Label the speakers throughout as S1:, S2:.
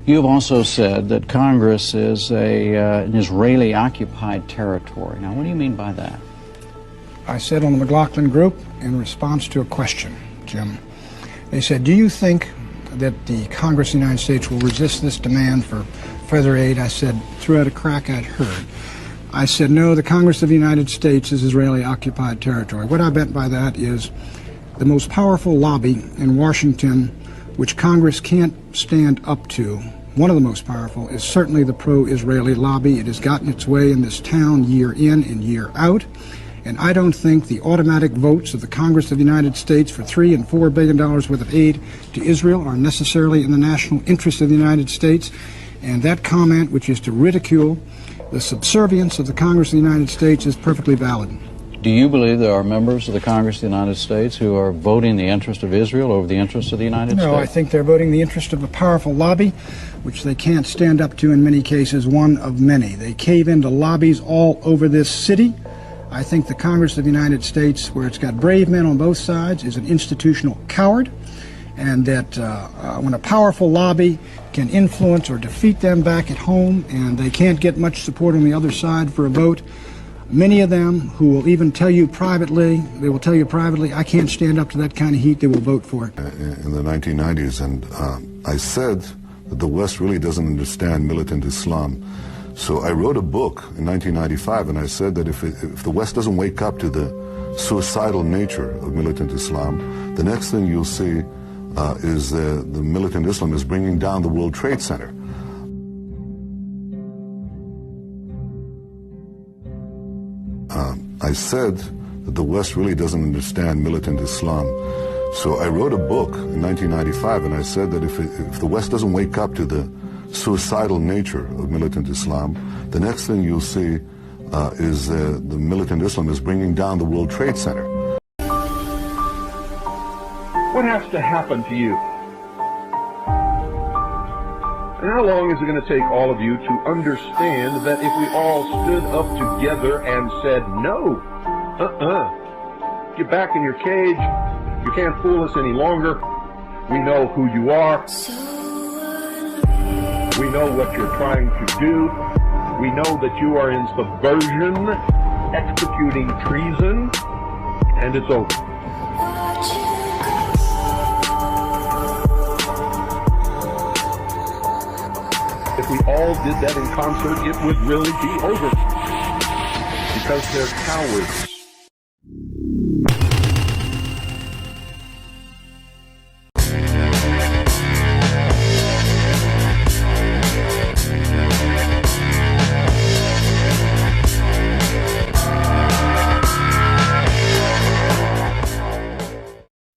S1: You've also said that Congress is an Israeli-occupied territory. Now, what do you mean by that?
S2: I said on the McLaughlin Group, in response to a question, Jim, they said, do you think that the Congress of the United States will resist this demand for further aid? I said, throughout a crack I'd heard. I said, no, the Congress of the United States is Israeli-occupied territory. What I meant by that is the most powerful lobby in Washington, which Congress can't stand up to, one of the most powerful, is certainly the pro-Israeli lobby. It has gotten its way in this town year in and year out. And I don't think the automatic votes of the Congress of the United States for $3 and $4 billion worth of aid to Israel are necessarily in the national interest of the United States. And that comment, which is to ridicule the subservience of the Congress of the United States, is perfectly valid.
S1: Do you believe there are members of the Congress of the United States who are voting the interest of Israel over the interest of the United States?
S2: No, I think they're voting the interest of a powerful lobby, which they can't stand up to in many cases, one of many. They cave into lobbies all over this city. I think the Congress of the United States, where it's got brave men on both sides, is an institutional coward, and that when a powerful lobby can influence or defeat them back at home and they can't get much support on the other side for a vote, many of them who will even tell you privately, I can't stand up to that kind of heat, they will vote for it.
S3: In the 1990s, and I said that the West really doesn't understand militant Islam. So I wrote a book in 1995, and I said that if the West doesn't wake up to the suicidal nature of militant Islam, the next thing you'll see is the militant Islam is bringing down the World Trade Center. I said that the West really doesn't understand militant Islam. So I wrote a book in 1995, and I said that if the West doesn't wake up to the suicidal nature of militant Islam, the next thing you'll see is the militant Islam is bringing down the World Trade Center.
S4: What has to happen to you? And how long is it going to take all of you to understand that if we all stood up together and said, no, get back in your cage, you can't fool us any longer, we know who you are, we know what you're trying to do, we know that you are in subversion, executing treason, and it's over. If we all did that in concert, it would really be over. Because they're cowards.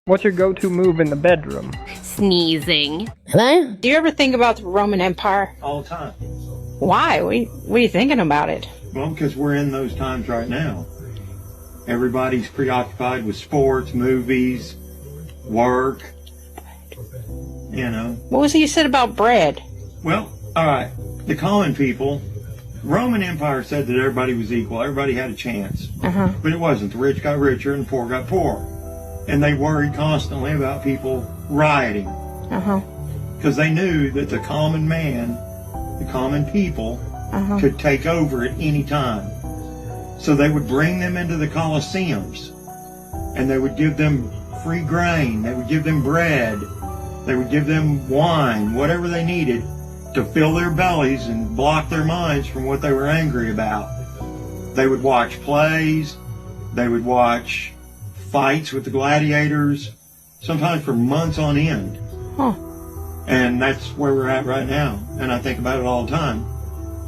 S5: What's your go-to move in the bedroom?
S6: Sneezing.
S7: Hello?
S8: Do you ever think about the Roman Empire?
S9: All the time.
S8: Why? What are you thinking about it?
S9: Well, because we're in those times right now. Everybody's preoccupied with sports, movies, work, you know.
S8: What was it you said about bread?
S9: Well, all right. The common people, Roman Empire said that everybody was equal. Everybody had a chance. But it wasn't. The rich got richer and the poor got poorer. And they worried constantly about people rioting. Because they knew that the common man, the common people, could take over at any time. So they would bring them into the Colosseums, and they would give them free grain, they would give them bread, they would give them wine, whatever they needed to fill their bellies and block their minds from what they were angry about. They would watch plays, they would watch fights with the gladiators, sometimes for months on end. And that's where we're at right now. And I think about it all the time.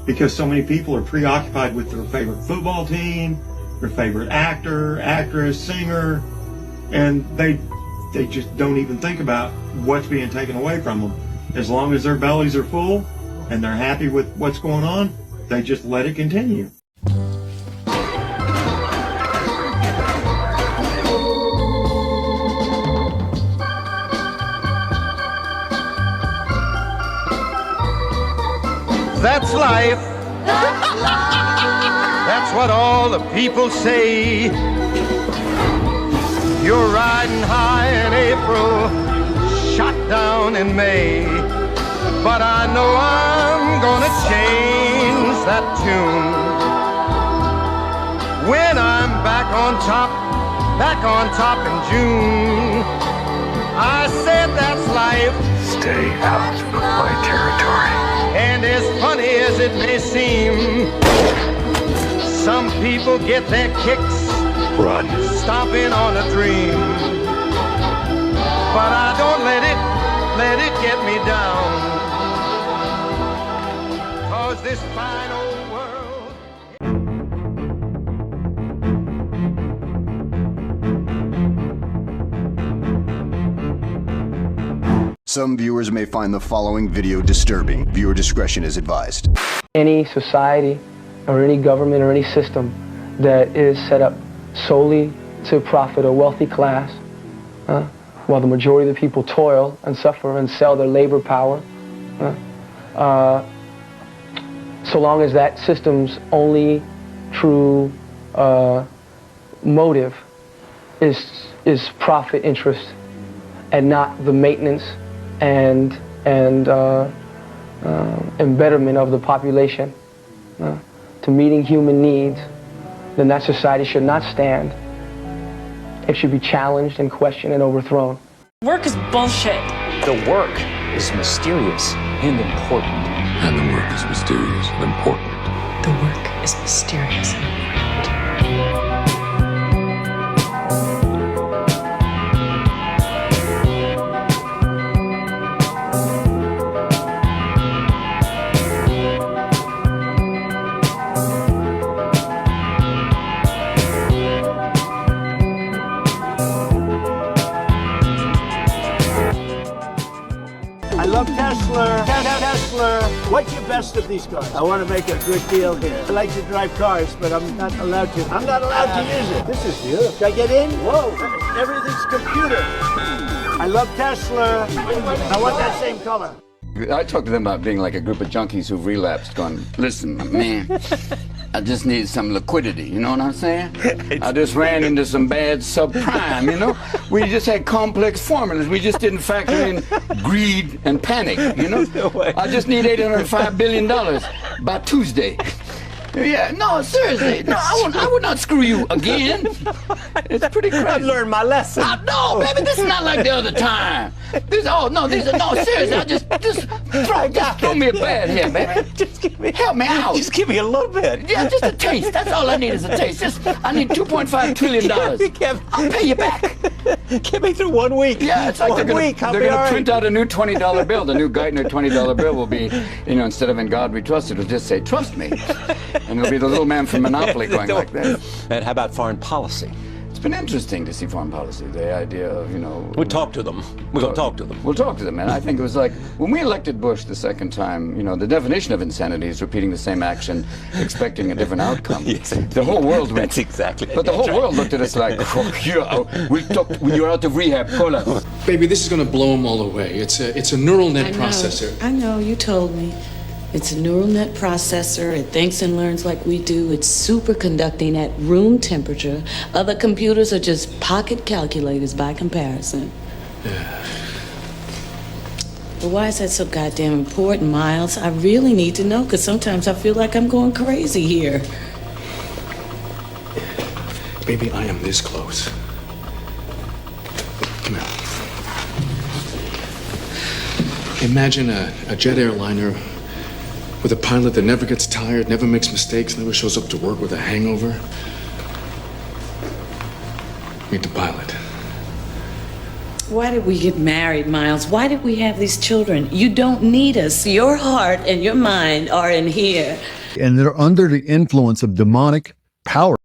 S9: Because so many people are preoccupied with their favorite football team, their favorite actor, actress, singer, and they just don't even think about what's being taken away from them. As long as their bellies are full and they're happy with what's going on, they just let it continue.
S10: That's life. That's life. That's what all the people say. You're riding high in April, shot down in May. but I know I'm gonna change that tune when I'm back on top in June. I said that's life.
S4: Stay out of my territory.
S10: And as funny as it may seem, some people get their kicks
S4: Run.
S10: stomping on a dream. But I don't let it get me down. 'Cause this fine old world.
S6: Some viewers may find the following video disturbing. Viewer discretion is advised.
S7: Any society or any government or any system that is set up solely to profit a wealthy class, while the majority of the people toil and suffer and sell their labor power, so long as that system's only true motive is profit interest and not the maintenance and betterment of the population to meeting human needs, then that society should not stand. It should be challenged and questioned and overthrown.
S11: Work is bullshit.
S12: The work is mysterious and important.
S13: And the work is mysterious and important.
S11: The work is mysterious and important.
S14: I love Tesla. Tesla. What's your best of these cars? I want to make a good deal here. I like to drive cars, but I'm not allowed to. I'm not allowed to use it. This is beautiful. Should I get in? Whoa, everything's computer. I love Tesla. I want that same color.
S15: I talk to them about being like a group of junkies who've relapsed, going, listen, man, I just need some liquidity, you know what I'm saying? I just ran into some bad subprime, you know? We just had complex formulas. We just didn't factor in greed and panic, you know? I just need $805 billion by Tuesday. Yeah, no, seriously. No, I would not screw you again. It's pretty crazy.
S14: I've learned my lesson.
S15: No, baby, this is not like the other time. No, seriously, I just throw me a bad here, baby. Help me out.
S14: Just give me a little bit.
S15: Yeah, just a taste. That's all I need is a taste. I need $2.5 trillion. I'll pay you back.
S14: Get me through 1 week.
S15: Yeah, it's like they're going to print out a new $20 bill. The new Geithner $20 bill will be, you know, instead of "In God We Trust," it'll just say "Trust me," and it'll be the little man from Monopoly going like that.
S12: And how about foreign policy?
S15: It's been interesting to see foreign policy. The idea of, you know...
S12: We'll talk to them. We're going to talk to them.
S15: We'll talk to them, and I think it was like, when we elected Bush the second time, you know, the definition of insanity is repeating the same action, expecting a different outcome.
S12: Yes,
S15: the whole world went...
S12: That's exactly.
S15: But the whole world looked at us like, oh, you're out of rehab, cola.
S13: Baby, this is going to blow them all away. It's a neural net processor.
S16: I know, you told me. It's a neural net processor. It thinks and learns like we do. It's superconducting at room temperature. Other computers are just pocket calculators by comparison.
S13: Yeah.
S16: But why is that so goddamn important, Miles? I really need to know, because sometimes I feel like I'm going crazy here.
S13: Baby, I am this close. Come here. Imagine a jet airliner with a pilot that never gets tired, never makes mistakes, never shows up to work with a hangover. Meet the pilot.
S16: Why did we get married, Miles? Why did we have these children? You don't need us. Your heart and your mind are in here.
S17: And they're under the influence of demonic power.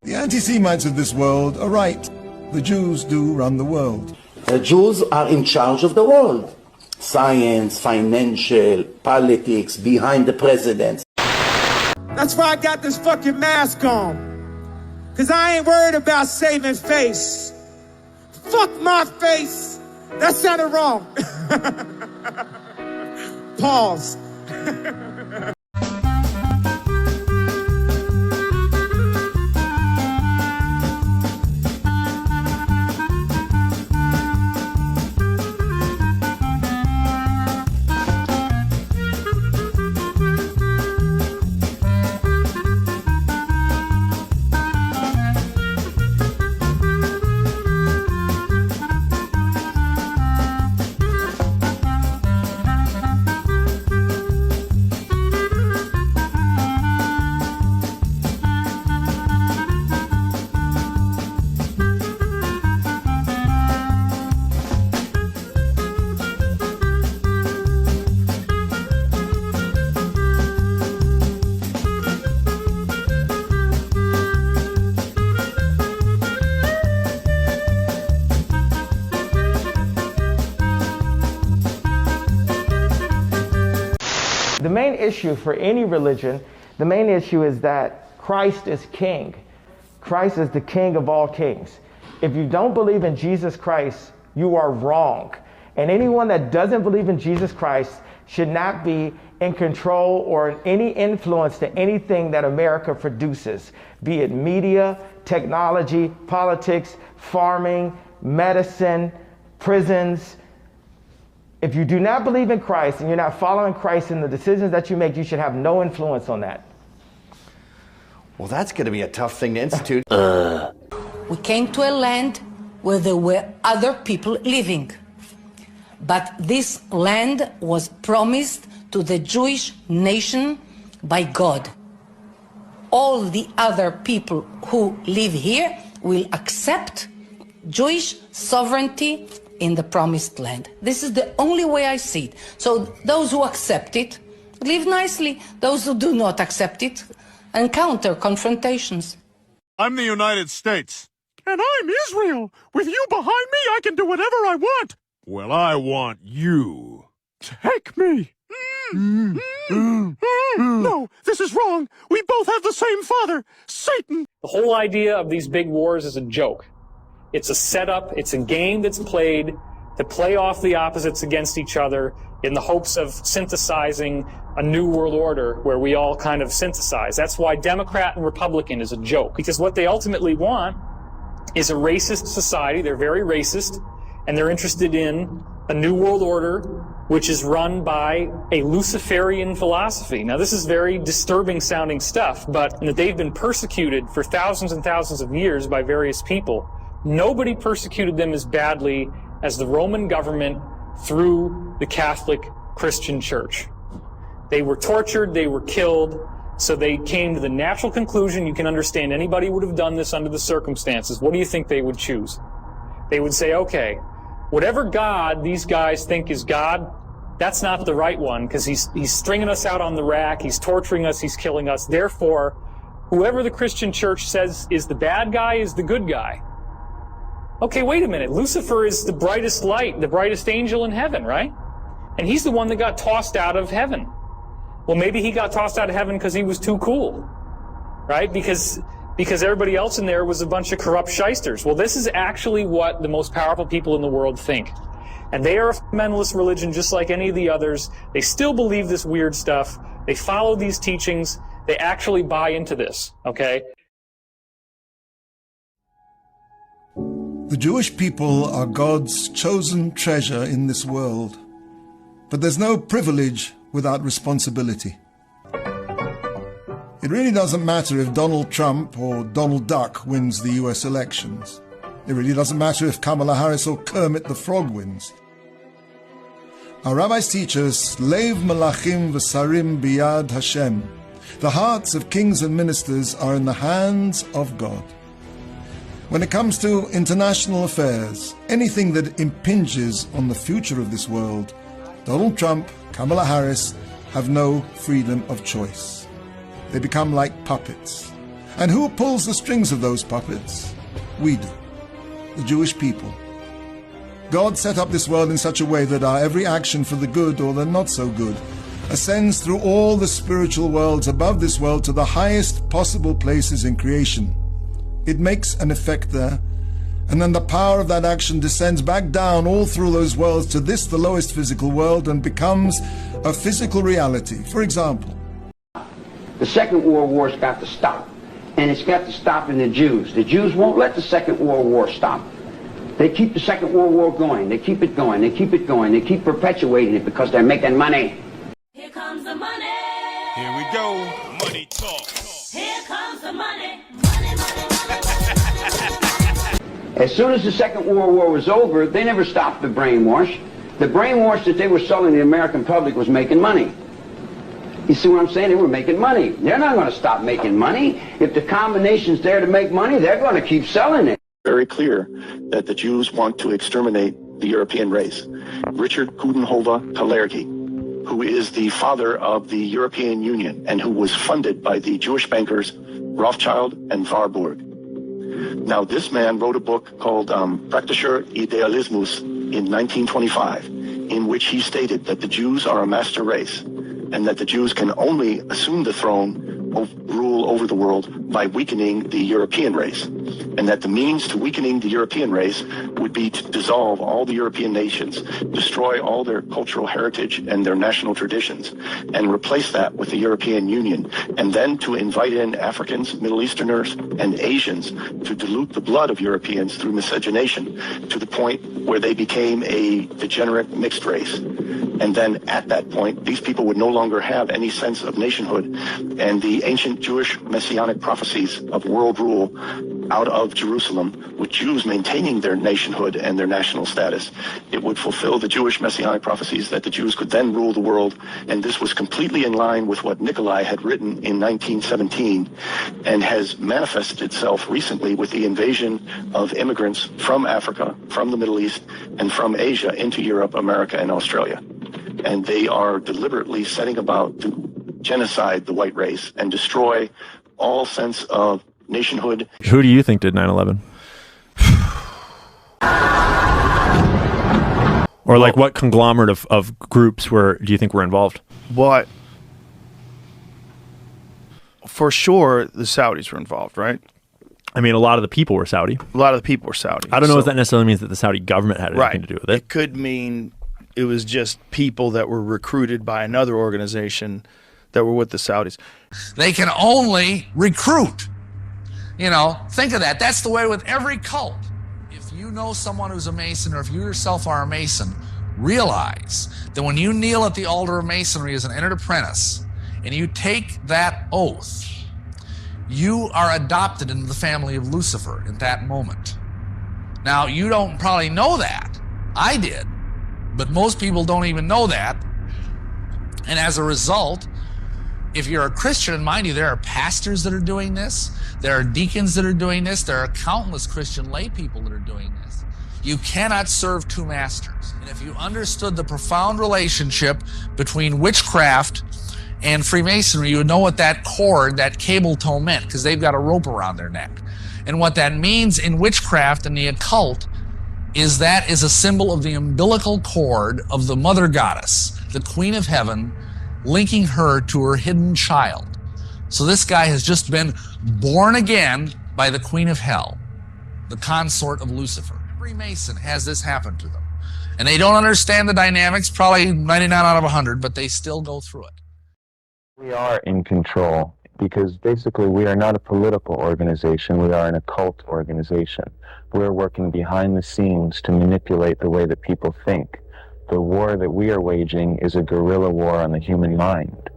S18: The anti-Semites of this world are right. The Jews do run the world. The Jews are in charge of the world. Science, financial, politics, behind the president.
S19: That's why I got this fucking mask on. Cause I ain't worried about saving face. Fuck my face. That sounded wrong. Pause.
S20: The main issue for any religion, the main issue is that Christ is king. Christ is the king of all kings. If you don't believe in Jesus Christ, you are wrong. And anyone that doesn't believe in Jesus Christ should not be in control or any influence to anything that America produces, be it media, technology, politics, farming, medicine, prisons. If you do not believe in Christ and you're not following Christ in the decisions that you make, you should have no influence on that.
S21: Well, that's going to be a tough thing to institute.
S22: We came to a land where there were other people living. But this land was promised to the Jewish nation by God. All the other people who live here will accept Jewish sovereignty in the promised land. This is the only way I see it. So those who accept it live nicely. Those who do not accept it encounter confrontations.
S23: I'm the United States. And I'm Israel. With you behind me, I can do whatever I want. Well, I want you. Take me. No, this is wrong. We both have the same father, Satan.
S12: The whole idea of these big wars is a joke. It's a setup, it's a game that's played to play off the opposites against each other in the hopes of synthesizing a new world order where we all kind of synthesize. That's why Democrat and Republican is a joke, because what they ultimately want is a racist society. They're very racist, and they're interested in a new world order which is run by a Luciferian philosophy. Now, this is very disturbing sounding stuff, but they've been persecuted for thousands and thousands of years by various people. Nobody persecuted them as badly as the Roman government through the Catholic Christian Church. They were tortured, they were killed, so they came to the natural conclusion, you can understand anybody would have done this under the circumstances. What do you think they would choose? They would say, okay, whatever God these guys think is God, that's not the right one, because he's stringing us out on the rack, he's torturing us, he's killing us. Therefore, whoever the Christian Church says is the bad guy is the good guy. Okay, wait a minute. Lucifer is the brightest light, the brightest angel in heaven, right? And he's the one that got tossed out of heaven. Well, maybe he got tossed out of heaven because he was too cool, right? Because everybody else in there was a bunch of corrupt shysters. Well, this is actually what the most powerful people in the world think. And they are a fundamentalist religion just like any of the others. They still believe this weird stuff. They follow these teachings. They actually buy into this, okay?
S24: The Jewish people are God's chosen treasure in this world. But there's no privilege without responsibility. It really doesn't matter if Donald Trump or Donald Duck wins the US elections. It really doesn't matter if Kamala Harris or Kermit the Frog wins. Our rabbis teach us, Leiv Malachim v'sarim biyad Hashem. The hearts of kings and ministers are in the hands of God. When it comes to international affairs, anything that impinges on the future of this world, Donald Trump, Kamala Harris have no freedom of choice. They become like puppets. And who pulls the strings of those puppets? We do. The Jewish people. God set up this world in such a way that our every action for the good or the not so good ascends through all the spiritual worlds above this world to the highest possible places in creation. It makes an effect there, and then the power of that action descends back down all through those worlds to this, the lowest physical world, and becomes a physical reality. For example,
S1: the Second World War's got to stop, and it's got to stop in the Jews. The Jews won't let the Second World War stop. They keep the Second World War going. They keep it going. They keep it going. They keep perpetuating it because they're making money.
S2: Here comes the money.
S23: Here we go. Money talk.
S2: Here comes the money.
S1: As soon as the Second World War was over, they never stopped the brainwash. The brainwash that they were selling the American public was making money. You see what I'm saying? They were making money. They're not going to stop making money. If the combination's there to make money, they're going to keep selling it.
S3: Very clear that the Jews want to exterminate the European race. Richard Coudenhove Kalergi, who is the father of the European Union and who was funded by the Jewish bankers Rothschild and Warburg. Now, this man wrote a book called Praktischer Idealismus in 1925, in which he stated that the Jews are a master race and that the Jews can only assume the throne of rule over the world by weakening the European race, and that the means to weakening the European race would be to dissolve all the European nations, destroy all their cultural heritage and their national traditions, and replace that with the European Union, and then to invite in Africans, Middle Easterners, and Asians to dilute the blood of Europeans through miscegenation to the point where they became a degenerate mixed race. And then at that point, these people would no longer have any sense of nationhood, and the ancient Jewish messianic prophecies of world rule out of Jerusalem, with Jews maintaining their nationhood and their national status, it would fulfill the Jewish messianic prophecies that the Jews could then rule the world. And this was completely in line with what Nikolai had written in 1917 and has manifested itself recently with the invasion of immigrants from Africa, from the Middle East, and from Asia into Europe, America, and Australia. And they are deliberately setting about to genocide the white race and destroy all sense of nationhood.
S5: Who do you think did 9/11? Or like what conglomerate of groups do you think were involved?
S25: What? For sure, the Saudis were involved, right?
S5: I mean, a lot of the people were Saudi.
S25: A lot of the people were Saudi.
S5: I don't know if that necessarily means that the Saudi government had anything to do with it.
S25: It could mean it was just people that were recruited by another organization that were with the Saudis.
S26: They can only recruit. You know, think of that. That's the way with every cult. If you know someone who's a Mason, or if you yourself are a Mason, realize that when you kneel at the altar of Masonry as an entered apprentice, and you take that oath, you are adopted into the family of Lucifer at that moment. Now, you don't probably know that. I did. But most people don't even know that. And as a result, if you're a Christian, and mind you, there are pastors that are doing this, there are deacons that are doing this, there are countless Christian lay people that are doing this. You cannot serve two masters. And if you understood the profound relationship between witchcraft and Freemasonry, you would know what that cord, that cable tow meant, because they've got a rope around their neck. And what that means in witchcraft and the occult is that is a symbol of the umbilical cord of the mother goddess, the Queen of Heaven, linking her to her hidden child. So this guy has just been born again by the Queen of Hell, the consort of Lucifer. Every Mason has this happen to them. And they don't understand the dynamics, probably 99 out of 100, but they still go through it.
S27: We are in control because basically we are not a political organization, we are an occult organization. We're working behind the scenes to manipulate the way that people think. The war that we are waging is a guerrilla war on the human mind.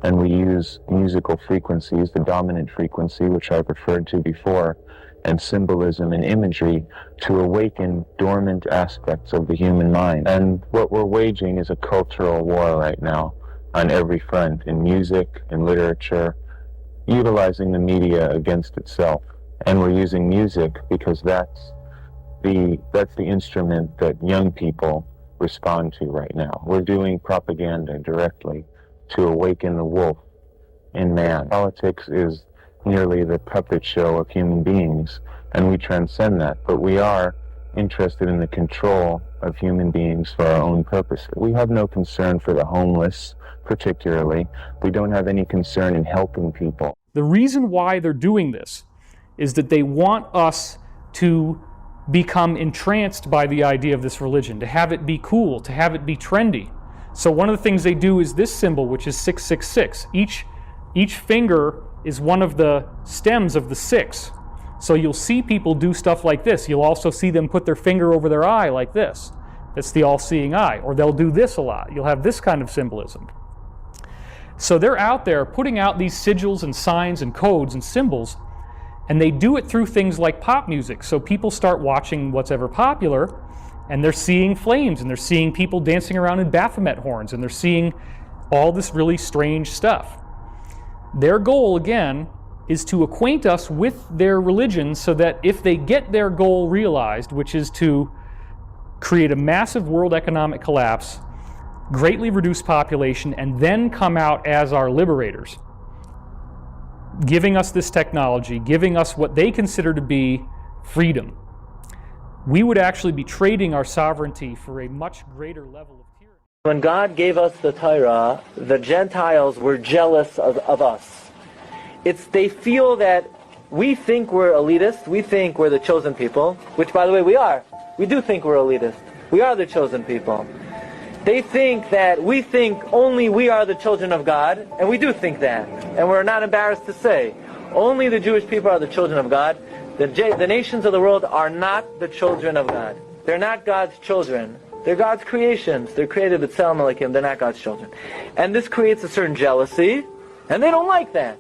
S27: And we use musical frequencies, the dominant frequency, which I've referred to before, and symbolism and imagery to awaken dormant aspects of the human mind. And what we're waging is a cultural war right now on every front, in music, in literature, utilizing the media against itself. And we're using music because that's the instrument that young people respond to right now. We're doing propaganda directly to awaken the wolf in man. Politics is merely the puppet show of human beings, and we transcend that, but we are interested in the control of human beings for our own purposes. We have no concern for the homeless, particularly. We don't have any concern in helping people.
S12: The reason why they're doing this is that they want us to become entranced by the idea of this religion, to have it be cool, to have it be trendy. So one of the things they do is this symbol, which is 666. Each finger is one of the stems of the 6. So you'll see people do stuff like this. You'll also see them put their finger over their eye like this. That's the all-seeing eye. Or they'll do this a lot. You'll have this kind of symbolism. So they're out there putting out these sigils and signs and codes and symbols, and they do it through things like pop music. So people start watching what's ever popular, and they're seeing flames, and they're seeing people dancing around in Baphomet horns, and they're seeing all this really strange stuff. Their goal, again, is to acquaint us with their religion so that if they get their goal realized, which is to create a massive world economic collapse, greatly reduce population, and then come out as our liberators, giving us this technology, giving us what they consider to be freedom, we would actually be trading our sovereignty for a much greater level of tyranny.
S4: When God gave us the Torah, the Gentiles were jealous of us. They feel that we think we're elitist, we think we're the chosen people, which by the way we are. We do think we're elitist. We are the chosen people. They think that we think only we are the children of God, and we do think that. And we're not embarrassed to say, only the Jewish people are the children of God. The nations of the world are not the children of God. They're not God's children. They're God's creations. They're created with Tselem Elokim. They're not God's children. And this creates a certain jealousy, and they don't like that.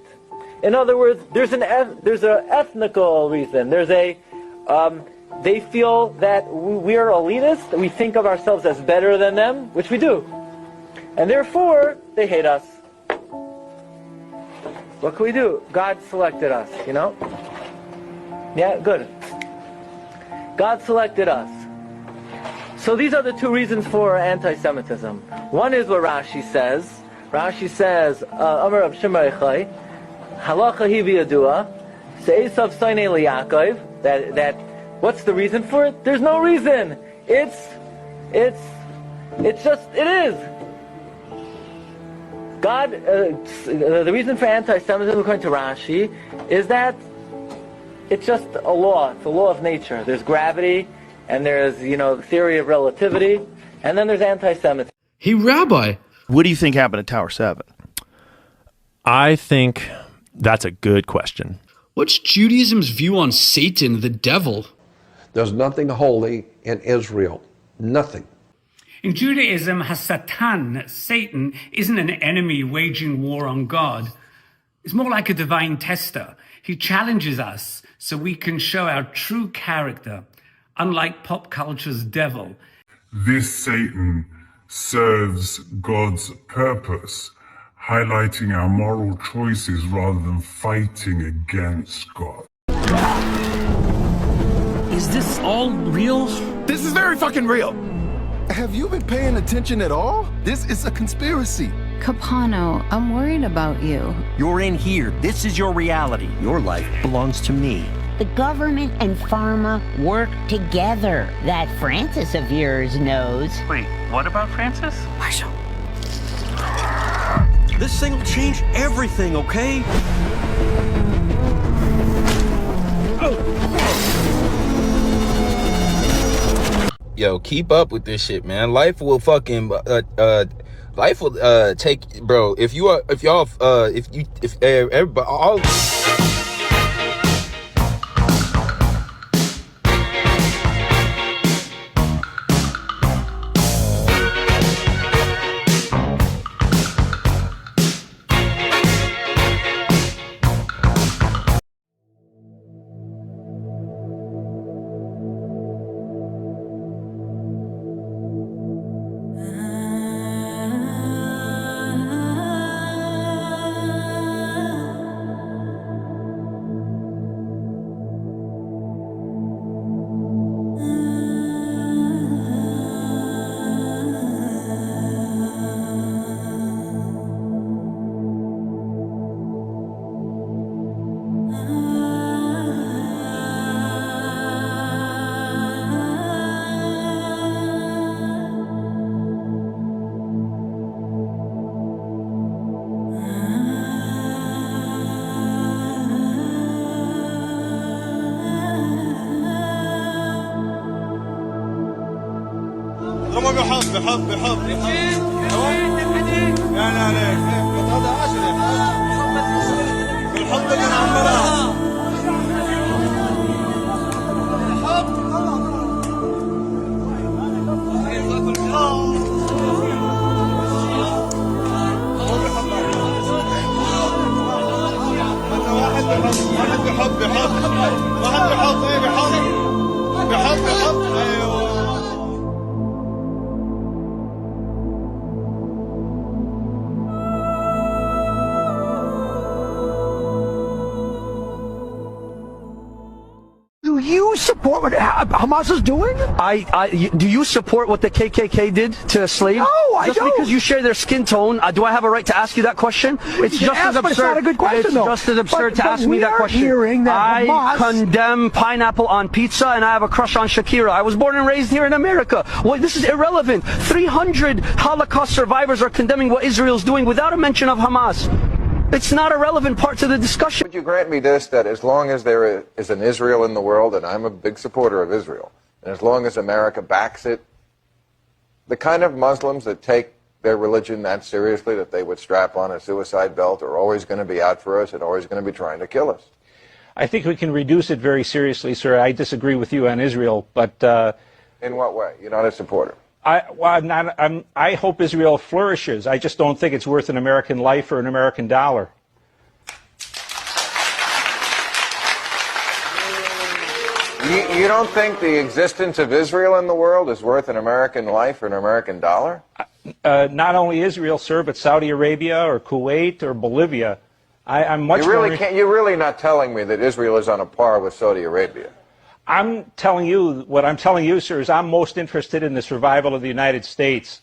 S4: In other words, there's an ethnical reason. They feel that we are elitist, that we think of ourselves as better than them, which we do. And therefore, they hate us. What can we do? God selected us, you know? Yeah, good. God selected us. So these are the two reasons for anti-Semitism. One is what Rashi says. Rashi says, Amar Rav Shimon Echai, Halacha hi v'yadua, se'esav soinei liYaakov, that what's the reason for it? There's no reason. It's just, it is. God, the reason for anti-Semitism, according to Rashi, is that it's just a law. It's a law of nature. There's gravity, and there's, the theory of relativity, and then there's anti-Semitism.
S25: Hey, Rabbi, what do you think happened at Tower 7?
S5: I think that's a good question.
S6: What's Judaism's view on Satan, the devil?
S7: There's nothing holy in Israel. Nothing.
S8: In Judaism, Hasatan, Satan, isn't an enemy waging war on God. It's more like a divine tester. He challenges us so we can show our true character, unlike pop culture's devil.
S9: This Satan serves God's purpose, highlighting our moral choices rather than fighting against God.
S6: Is this all real?
S10: This is very fucking real. Have you been paying attention at all? This is a conspiracy.
S11: Capano, I'm worried about you.
S28: You're in here. This is your reality. Your life belongs to me.
S29: The government and pharma work together. That Francis of yours knows.
S30: Wait, what about Francis?
S28: Marshall. This thing will change everything, okay?
S31: Yo, keep up with this shit, man. Life will fucking life will take, bro. If everybody all.
S23: رمى بحب بحب بحب لا لا ليك هذا عشرة بالحب اللي نعمرها واحد بحب بحب واحد بحب ايه بحب بحب بحب ايوه
S13: Do you support what Hamas is doing?
S14: Do you support what the KKK did to slaves?
S13: No, I don't.
S14: Just because you share their skin tone, do I have a right to ask you that question? It's just as absurd.
S13: It's not a good question,
S14: it's
S13: though.
S14: just as absurd to ask me that question.
S13: Hearing that
S14: I
S13: Hamas...
S14: condemn pineapple on pizza, and I have a crush on Shakira. I was born and raised here in America. Well, this is irrelevant. 300 Holocaust survivors are condemning what Israel's doing without a mention of Hamas. It's not a relevant part to the discussion.
S7: Would you grant me this, that as long as there is an Israel in the world, and I'm a big supporter of Israel, and as long as America backs it, the kind of Muslims that take their religion that seriously, that they would strap on a suicide belt, are always going to be out for us and always going to be trying to kill us?
S15: I think we can reduce it very seriously, sir. I disagree with you on Israel, but...
S7: in what way? You're not a supporter?
S15: I hope Israel flourishes. I just don't think it's worth an American life or an American dollar.
S7: You don't think the existence of Israel in the world is worth an American life or an American dollar?
S15: Not only Israel, sir, but Saudi Arabia or Kuwait or Bolivia. I'm much more...
S7: You're really not telling me that Israel is on a par with Saudi Arabia?
S15: I'm telling you, what I'm telling you, sir, is I'm most interested in the survival of the United States.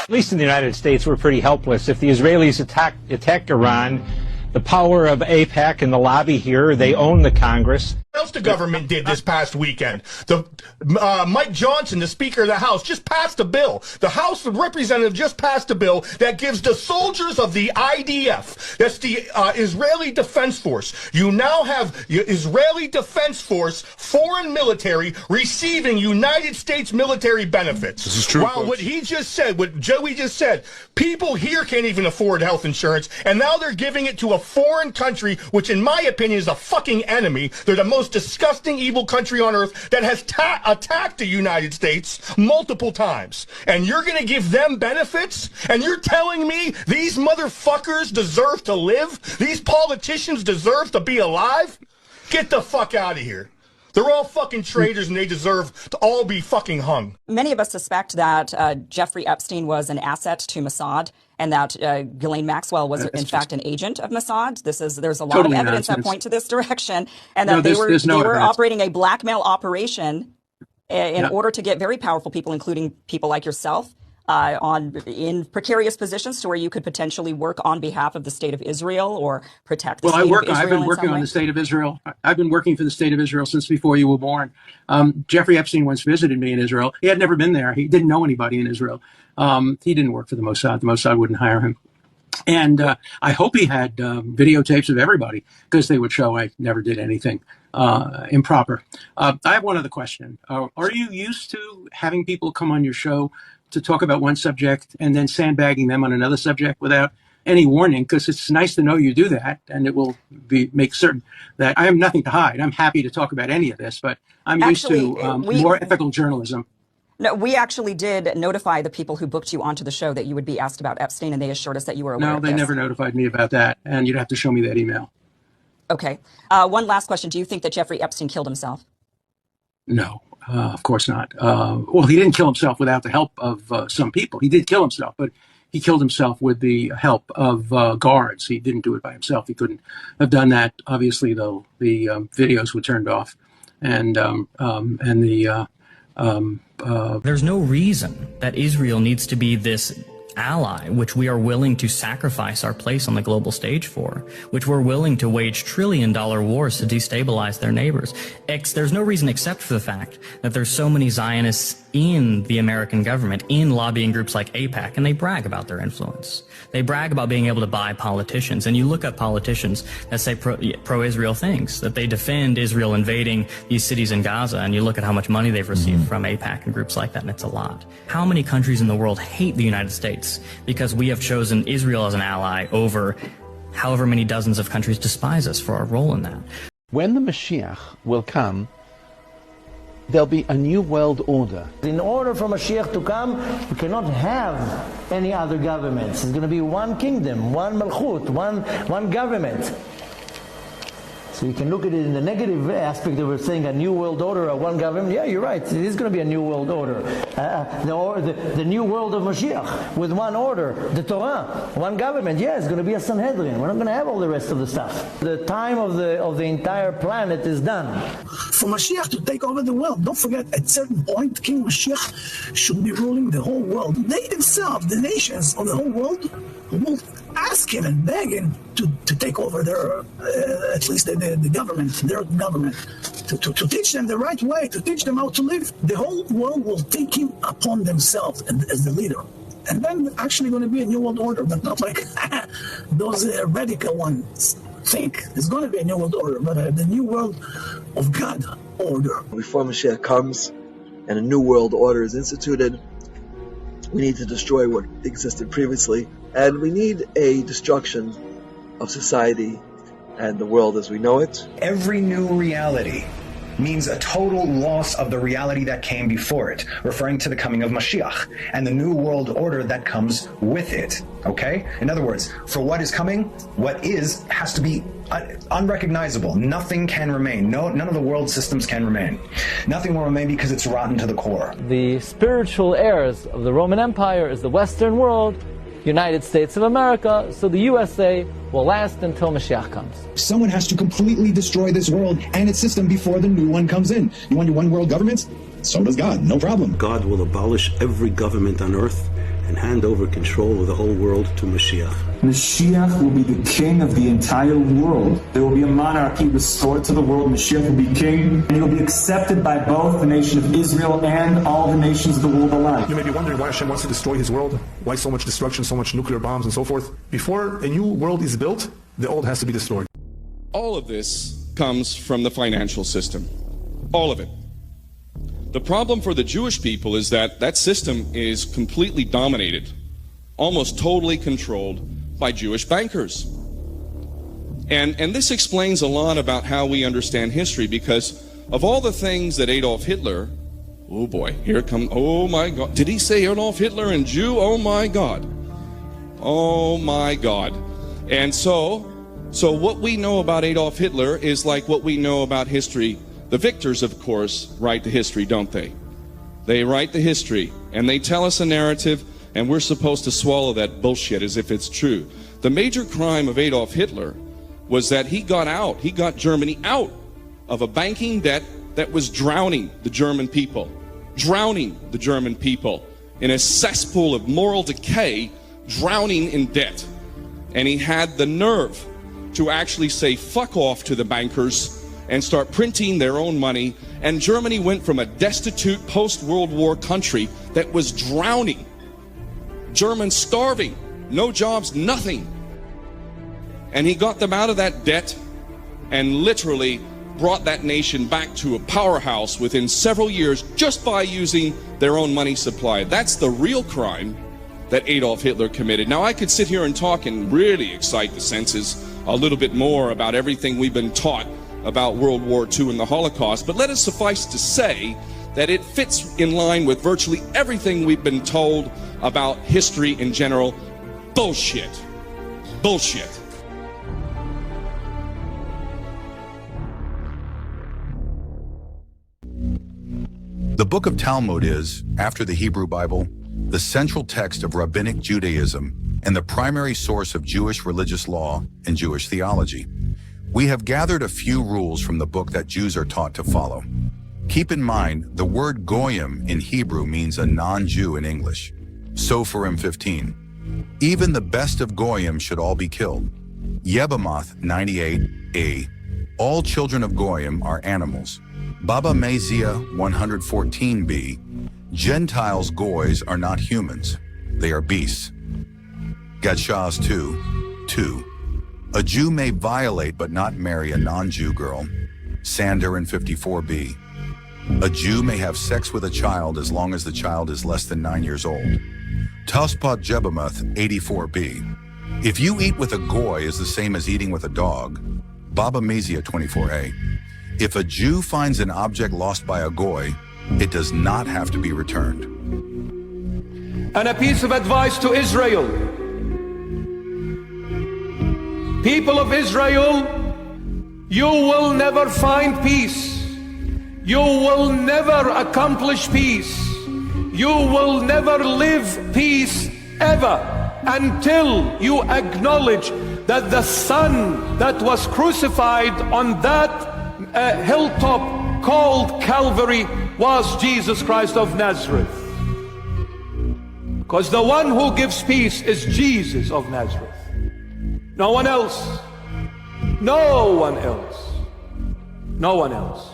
S15: At least in the United States, we're pretty helpless. If the Israelis attack Iran, the power of AIPAC and the lobby here, they own the Congress.
S23: What else the government did this past weekend? Mike Johnson, the Speaker of the House, just passed a bill. The House of Representatives just passed a bill that gives the soldiers of the IDF, that's the Israeli Defense Force, you now have Israeli Defense Force foreign military receiving United States military benefits. This is true. While what he just said, what Joey just said, people here can't even afford health insurance, and now they're giving it to a foreign country, which in my opinion is a fucking enemy. They're the most disgusting, evil country on earth that has attacked the United States multiple times. And you're going to give them benefits? And you're telling me these motherfuckers deserve to live? These politicians deserve to be alive? Get the fuck out of here. They're all fucking traitors and they deserve to all be fucking hung.
S16: Many of us suspect that Jeffrey Epstein was an asset to Mossad and that Ghislaine Maxwell was in fact an agent of Mossad. There's a lot of evidence that point to this direction, and that they were operating a blackmail operation in order to get very powerful people, including people like yourself, in precarious positions to where you could potentially work on behalf of the state of Israel or protect the state of Israel.
S17: I've been working on the state of Israel. I've been working for the state of Israel since before you were born. Jeffrey Epstein once visited me in Israel. He had never been there. He didn't know anybody in Israel. He didn't work for the Mossad. The Mossad wouldn't hire him. And I hope he had videotapes of everybody, because they would show I never did anything improper. I have one other question. Are you used to having people come on your show to talk about one subject and then sandbagging them on another subject without any warning? Because it's nice to know you do that, and it will make certain that I have nothing to hide. I'm happy to talk about any of this, but I'm used to more ethical journalism.
S16: No, we actually did notify the people who booked you onto the show that you would be asked about Epstein, and they assured us that you were aware of this.
S17: No, they never notified me about that, and you'd have to show me that email.
S16: Okay. One last question. Do you think that Jeffrey Epstein killed himself?
S17: No, of course not. Well, he didn't kill himself without the help of some people. He did kill himself, but he killed himself with the help of guards. He didn't do it by himself. He couldn't have done that. Obviously, though, the videos were turned off, and
S18: there's no reason that Israel needs to be this
S1: ally, which we are willing to sacrifice our place on the global stage for, which we're willing to wage trillion-dollar wars to destabilize their neighbors. There's no reason except for the fact that there's so many Zionists in the American government, in lobbying groups like AIPAC, and they brag about their influence. They brag about being able to buy politicians. And you look at politicians that say pro-Israel things, that they defend Israel invading these cities in Gaza, and you look at how much money they've received from AIPAC and groups like that, and it's a lot. How many countries in the world hate the United States because we have chosen Israel as an ally over however many dozens of countries despise us for our role in that?
S2: When the Mashiach will come, there'll be a new world order.
S3: In order for Mashiach to come, we cannot have any other governments. It's going to be one kingdom, one malchut, one government. So you can look at it in the negative aspect that we're saying a new world order, a one government. Yeah, you're right. It is going to be a new world order. The new world of Mashiach with one order, the Torah, one government. Yeah, it's going to be a Sanhedrin. We're not going to have all the rest of the stuff. The time of the entire planet is done.
S13: For Mashiach to take over the world, don't forget, at a certain point, King Mashiach should be ruling the whole world. They themselves, the nations of the whole world, will ask him and beg him to take over their, at least the government, their government, to teach them the right way, to teach them how to live. The whole world will take him upon themselves as the leader. And then actually going to be a new world order, but not like those radical ones think. It's going to be a new world order, but the new world of God order.
S18: Before Mashiach comes and a new world order is instituted, we need to destroy what existed previously, and we need a destruction of society and the world as we know it.
S19: Every new reality means a total loss of the reality that came before it, referring to the coming of Mashiach and the new world order that comes with it, okay? In other words, for what is coming, what is has to be unrecognizable. Nothing can remain. None of the world systems can remain. Nothing will remain because it's rotten to the core.
S4: The spiritual heirs of the Roman Empire is the Western world, United States of America, so the USA will last until Mashiach comes.
S20: Someone has to completely destroy this world and its system before the new one comes in. You want your one world government? So does God, no problem.
S21: God will abolish every government on earth and hand over control of the whole world to Mashiach.
S22: Mashiach will be the king of the entire world. There will be a monarchy restored to the world. Mashiach will be king, and he will be accepted by both the nation of Israel and all the nations of the world alike.
S24: You may be wondering why Hashem wants to destroy his world, why so much destruction, so much nuclear bombs and so forth. Before a new world is built, the old has to be destroyed.
S26: All of this comes from the financial system. All of it. The problem for the Jewish people is that that system is completely dominated, almost totally controlled by Jewish bankers. And this explains a lot about how we understand history, because of all the things that Adolf Hitler, oh boy, here come, oh my God, did he say Adolf Hitler and Jew? Oh my God. Oh my God. And so what we know about Adolf Hitler is like what we know about history. The victors, of course, write the history, don't they? They write the history, and they tell us a narrative, and we're supposed to swallow that bullshit as if it's true. The major crime of Adolf Hitler was that he got Germany out of a banking debt that was drowning the German people in a cesspool of moral decay, drowning in debt. And he had the nerve to actually say fuck off to the bankers and start printing their own money, and Germany went from a destitute post-World War country that was drowning, Germans starving, no jobs, nothing. And he got them out of that debt and literally brought that nation back to a powerhouse within several years just by using their own money supply. That's the real crime that Adolf Hitler committed. Now, I could sit here and talk and really excite the senses a little bit more about everything we've been taught about World War II and the Holocaust, but let it suffice to say that it fits in line with virtually everything we've been told about history in general. Bullshit. Bullshit.
S30: The Book of Talmud is, after the Hebrew Bible, the central text of Rabbinic Judaism and the primary source of Jewish religious law and Jewish theology. We have gathered a few rules from the book that Jews are taught to follow. Keep in mind, the word goyim in Hebrew means a non-Jew in English. Sophorim 15. Even the best of Goyim should all be killed. Yebamoth 98a. All children of Goyim are animals. Baba Mezia 114b. Gentiles Goys are not humans. They are beasts. Gatshaz 2. A Jew may violate but not marry a non-Jew girl. Sander in 54b. A Jew may have sex with a child as long as the child is less than 9 years old. Tauspot Jebamoth 84b. If you eat with a goy is the same as eating with a dog. Baba Mezia 24a. If a Jew finds an object lost by a goy, it does not have to be returned.
S5: And a piece of advice to Israel. People of Israel, you will never find peace. You will never accomplish peace. You will never live peace ever until you acknowledge that the Son that was crucified on that hilltop called Calvary was Jesus Christ of Nazareth. Because the one who gives peace is Jesus of Nazareth. No one else. No one else. No one else.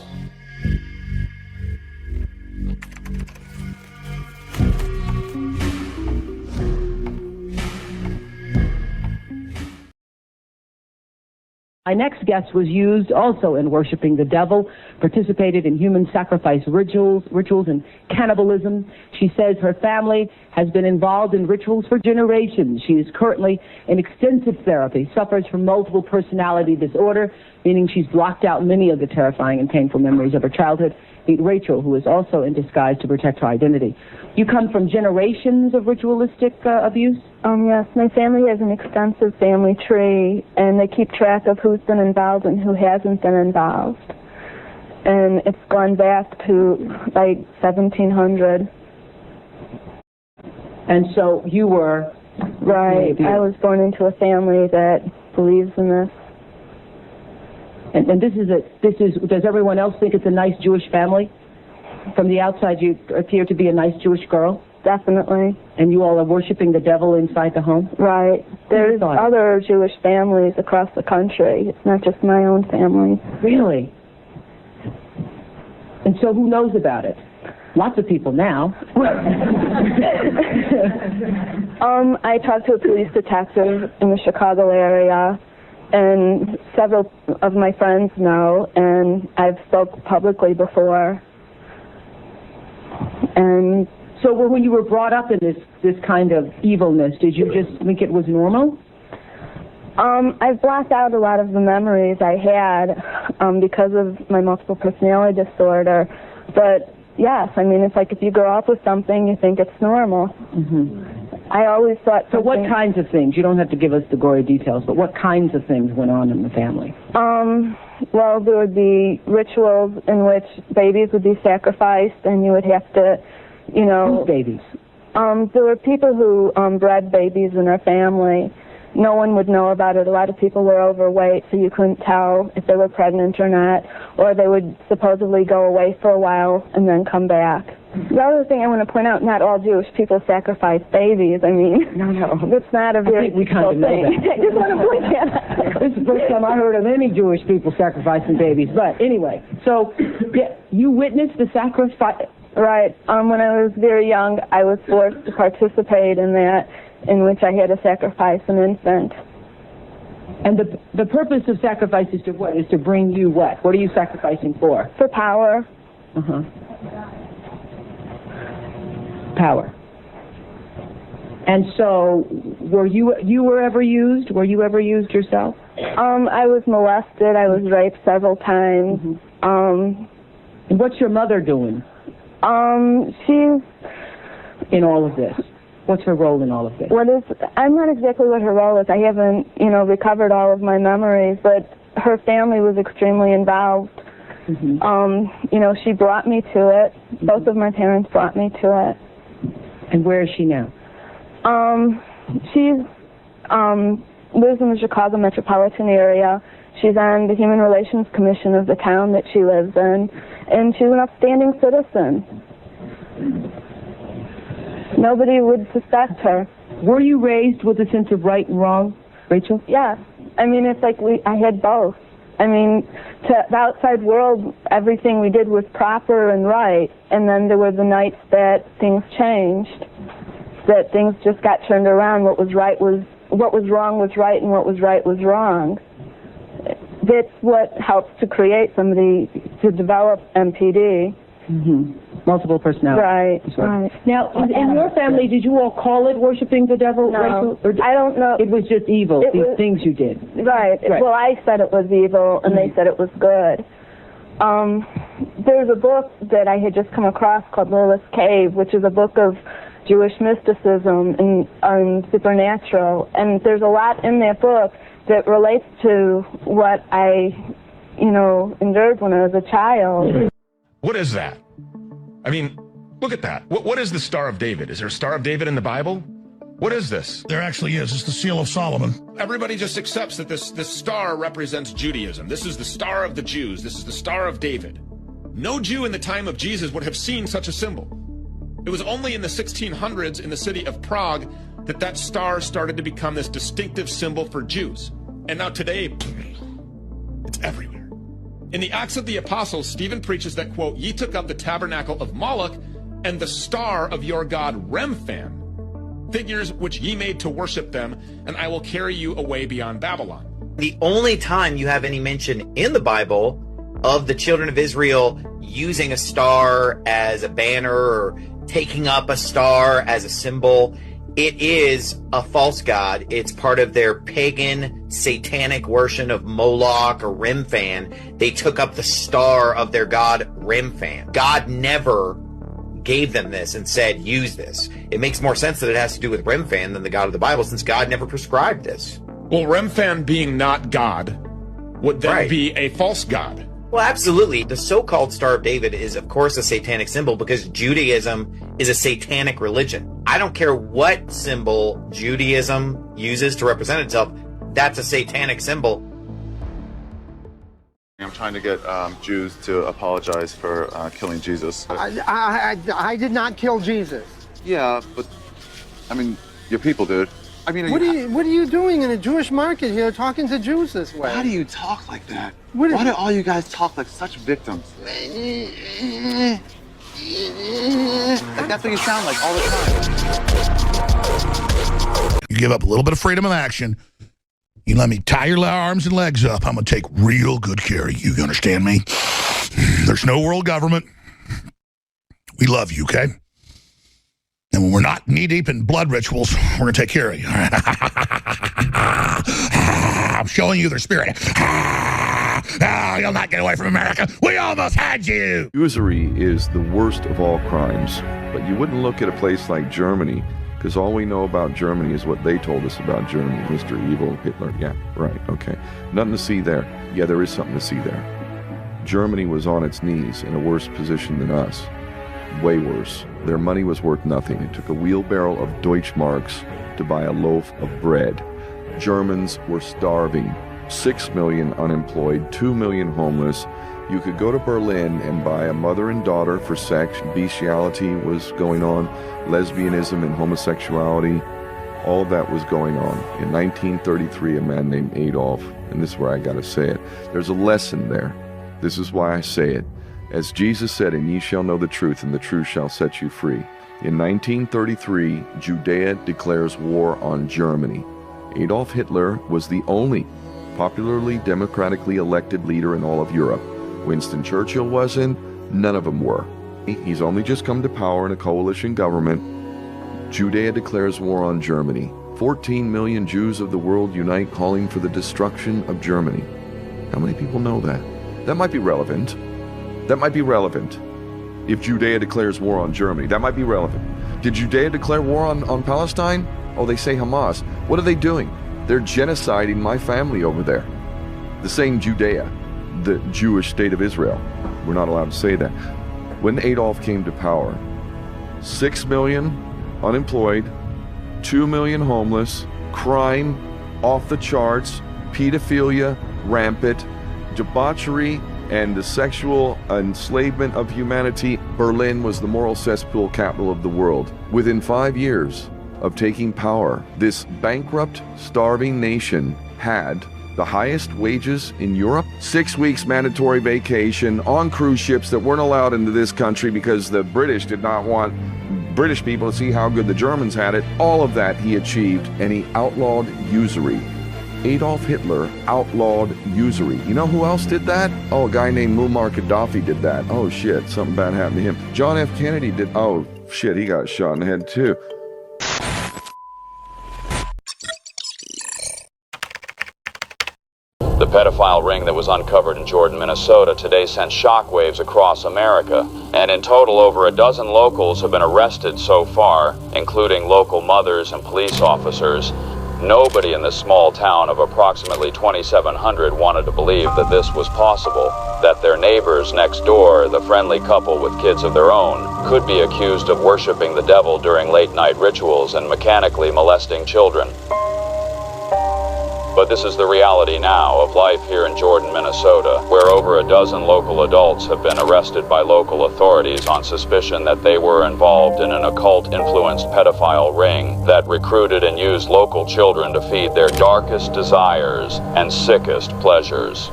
S6: My next guest was used also in worshiping the devil, participated in human sacrifice rituals and cannibalism. She says her family has been involved in rituals for generations. She is currently in extensive therapy, suffers from multiple personality disorder, meaning she's blocked out many of the terrifying and painful memories of her childhood. Meet Rachel, who is also in disguise to protect her identity. You come from generations of ritualistic abuse?
S8: Yes, my family has an extensive family tree, and they keep track of who's been involved and who hasn't been involved. And it's gone back to like 1700.
S6: And so you were...
S8: Right, I was born into a family that believes in this.
S6: And does everyone else think it's a nice Jewish family? From the outside, you appear to be a nice Jewish girl?
S8: Definitely.
S6: And you all are worshiping the devil inside the home?
S8: Right. There's other Jewish families across the country. It's not just my own family.
S6: Really? And so who knows about it? Lots of people now.
S8: I talked to a police detective in the Chicago area, and several of my friends know, and I've spoke publicly before. And
S6: so when you were brought up in this kind of evilness, did you just think it was normal?
S8: I've blocked out a lot of the memories I had because of my multiple personality disorder. But yes, I mean, it's like if you grow up with something, you think it's normal.
S6: Mm-hmm.
S8: I always thought.
S6: So what kinds of things? You don't have to give us the gory details, but what kinds of things went on in the family?
S8: Well, there would be rituals in which babies would be sacrificed, and you would have to, you know...
S6: Whose babies?
S8: There were people who bred babies in our family. No one would know about it. A lot of people were overweight, so you couldn't tell if they were pregnant or not, or they would supposedly go away for a while and then come back. The other thing I want to point out, not all Jewish people sacrifice babies. I mean,
S6: no,
S8: that's not a very
S6: we kind of know
S8: thing.
S6: That.
S8: I just want to point that out.
S6: This is the first time I heard of any Jewish people sacrificing babies. But anyway, so you witnessed the sacrifice.
S8: Right. When I was very young, I was forced to participate in that, in which I had to sacrifice an infant.
S6: And the purpose of sacrifice is to what? Is to bring you what? What are you sacrificing for?
S8: For power.
S6: Uh-huh. Power. And so, were you ever used? Were you ever used yourself?
S8: I was molested. I was raped several times.
S6: Mm-hmm. And what's your mother doing?
S8: She's
S6: in all of this. What's her role in all of this?
S8: I'm not exactly what her role is. I haven't, recovered all of my memories, but her family was extremely involved. Mm-hmm. She brought me to it. Mm-hmm. Both of my parents brought me to it.
S6: And where is she now?
S8: She lives in the Chicago metropolitan area. She's on the Human Relations Commission of the town that she lives in, and she's an upstanding citizen. Nobody would suspect her.
S6: Were you raised with a sense of right and wrong, Rachel?
S8: Yeah. I mean, it's like I had both. I mean, to the outside world, everything we did was proper and right, and then there were the nights that things changed, that things just got turned around. What was wrong was right, and what was right was wrong. That's what helps to create somebody to develop MPD.
S6: Mm-hmm. Multiple personalities.
S8: Right.
S6: Now, in your family, did you all call it worshiping the devil?
S8: No,
S6: or
S8: I don't know.
S6: It was just evil, these things you did.
S8: Right. Well, I said it was evil, and they said it was good. There's a book that I had just come across called Lilith's Cave, which is a book of Jewish mysticism and supernatural, and there's a lot in that book that relates to what I, endured when I was a child.
S7: What is that? I mean, look at that. What is the Star of David? Is there a Star of David in the Bible? What is this?
S13: There actually is. It's the Seal of Solomon.
S7: Everybody just accepts that this star represents Judaism. This is the Star of the Jews. This is the Star of David. No Jew in the time of Jesus would have seen such a symbol. It was only in the 1600s in the city of Prague that star started to become this distinctive symbol for Jews. And now today, it's everywhere. In the Acts of the Apostles, Stephen preaches that, quote, ye took up the tabernacle of Moloch and the star of your god Remphan, figures which ye made to worship them, and I will carry you away beyond Babylon.
S9: The only time you have any mention in the Bible of the children of Israel using a star as a banner or taking up a star as a symbol, it is a false god. It's part of their pagan, satanic worship of Moloch or Remphan. They took up the star of their god Remphan. God never gave them this and said, use this. It makes more sense that it has to do with Remphan than the God of the Bible, since God never prescribed this.
S7: Well, Remphan being not God would then be a false god.
S9: Well, absolutely. The so-called Star of David is, of course, a satanic symbol because Judaism is a satanic religion. I don't care what symbol Judaism uses to represent itself. That's a satanic symbol.
S10: I'm trying to get Jews to apologize for killing Jesus.
S11: I did not kill Jesus.
S10: Yeah, but, I mean, your people did. I mean,
S11: what are you doing in a Jewish market here talking to Jews this way?
S10: Why do you talk like that? Why do all you guys talk like such victims? Like, that's what you sound like all the time.
S13: You give up a little bit of freedom of action. You let me tie your arms and legs up. I'm going to take real good care of you. You understand me? There's no world government. We love you, okay? And when we're not knee-deep in blood rituals, we're going to take care of you. I'm showing you their spirit. You'll not get away from America. We almost had you.
S12: Usury is the worst of all crimes. But you wouldn't look at a place like Germany, because all we know about Germany is what they told us about Germany. Mr. Evil, Hitler. Yeah, right, okay. Nothing to see there. Yeah, there is something to see there. Germany was on its knees in a worse position than us. Way worse. Their money was worth nothing. It took a wheelbarrow of Deutschmarks to buy a loaf of bread. Germans were starving. 6 million unemployed, 2 million homeless. You could go to Berlin and buy a mother and daughter for sex. Bestiality was going on. Lesbianism and homosexuality. All of that was going on. In 1933, a man named Adolf, and this is where I gotta say it, there's a lesson there. This is why I say it. As Jesus said, and ye shall know the truth, and the truth shall set you free. In 1933, Judea declares war on Germany. Adolf Hitler was the only popularly democratically elected leader in all of Europe. Winston Churchill wasn't. None of them were. He's only just come to power in a coalition government. Judea declares war on Germany. 14 million Jews of the world unite calling for the destruction of Germany. How many people know that? That might be relevant. That might be relevant. If Judea declares war on Germany, that might be relevant. Did Judea declare war on Palestine? Oh, they say Hamas. What are they doing? They're genociding my family over there. The same Judea, the Jewish state of Israel. We're not allowed to say that. When Adolf came to power, 6 million unemployed, 2 million homeless, crime off the charts, pedophilia rampant, debauchery, and the sexual enslavement of humanity. Berlin was the moral cesspool capital of the world. Within 5 years, of taking power, this bankrupt, starving nation had the highest wages in Europe, 6 weeks mandatory vacation on cruise ships that weren't allowed into this country because the British did not want British people to see how good the Germans had it. All of that he achieved, and he outlawed usury. Adolf Hitler outlawed usury. You know who else did that? Oh, a guy named Muammar Gaddafi did that. Oh shit, something bad happened to him. John F. Kennedy did, oh shit, he got shot in the head too.
S1: The pedophile ring that was uncovered in Jordan, Minnesota today sent shockwaves across America, and in total over a dozen locals have been arrested so far, including local mothers and police officers. Nobody in this small town of approximately 2,700 wanted to believe that this was possible, that their neighbors next door, the friendly couple with kids of their own, could be accused of worshiping the devil during late-night rituals and mechanically molesting children. But this is the reality now of life here in Jordan, Minnesota, where over a dozen local adults have been arrested by local authorities on suspicion that they were involved in an occult-influenced pedophile ring that recruited and used local children to feed their darkest desires and sickest pleasures.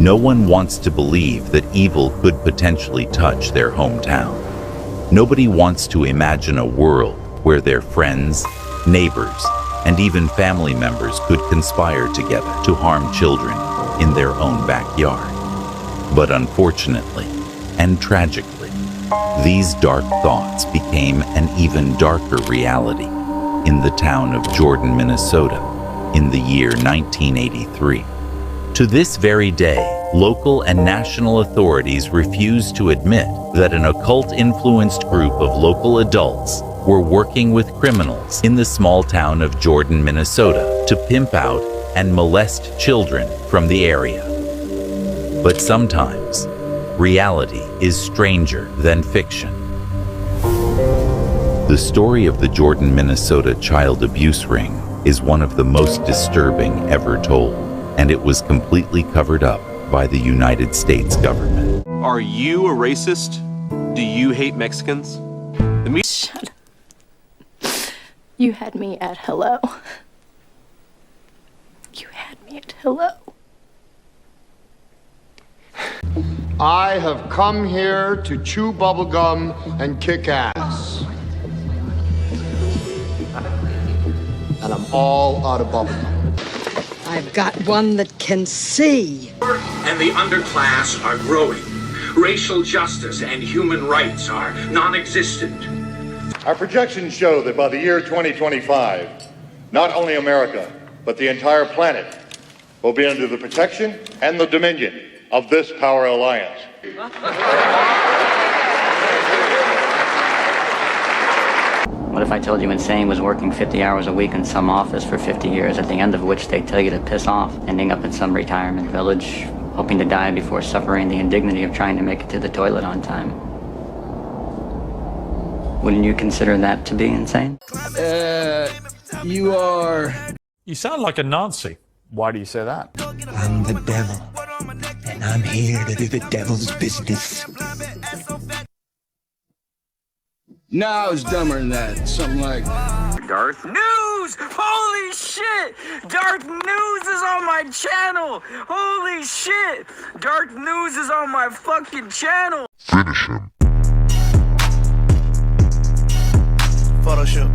S14: No one wants to believe that evil could potentially touch their hometown. Nobody wants to imagine a world where their friends, neighbors, and even family members could conspire together to harm children in their own backyard. But unfortunately, and tragically, these dark thoughts became an even darker reality in the town of Jordan, Minnesota, in the year 1983. To this very day, local and national authorities refuse to admit that an occult-influenced group of local adults were working with criminals in the small town of Jordan, Minnesota, to pimp out and molest children from the area. But sometimes, reality is stranger than fiction. The story of the Jordan, Minnesota child abuse ring is one of the most disturbing ever told, and it was completely covered up by the United States government.
S15: Are you a racist? Do you hate Mexicans?
S16: Shut up. You had me at hello. You had me at hello.
S17: I have come here to chew bubblegum and kick ass. And I'm all out of bubblegum.
S23: I've got one that can see.
S25: And the underclass are growing. Racial justice and human rights are non-existent.
S17: Our projections show that by the year 2025, not only America, but the entire planet will be under the protection and the dominion of this power alliance.
S27: What if I told you insane was working 50 hours a week in some office for 50 years, at the end of which they tell you to piss off, ending up in some retirement village, hoping to die before suffering the indignity of trying to make it to the toilet on time? Wouldn't you consider that to be insane?
S28: You sound like a Nazi.
S29: Why do you say that?
S31: I'm the devil, and I'm here to do the devil's business.
S32: No, I was dumber than that. Something like...
S33: Darth News! Holy shit! Darth News is on my channel! Holy shit! Darth News is on my fucking channel!
S34: Finish him.
S35: Photoshop.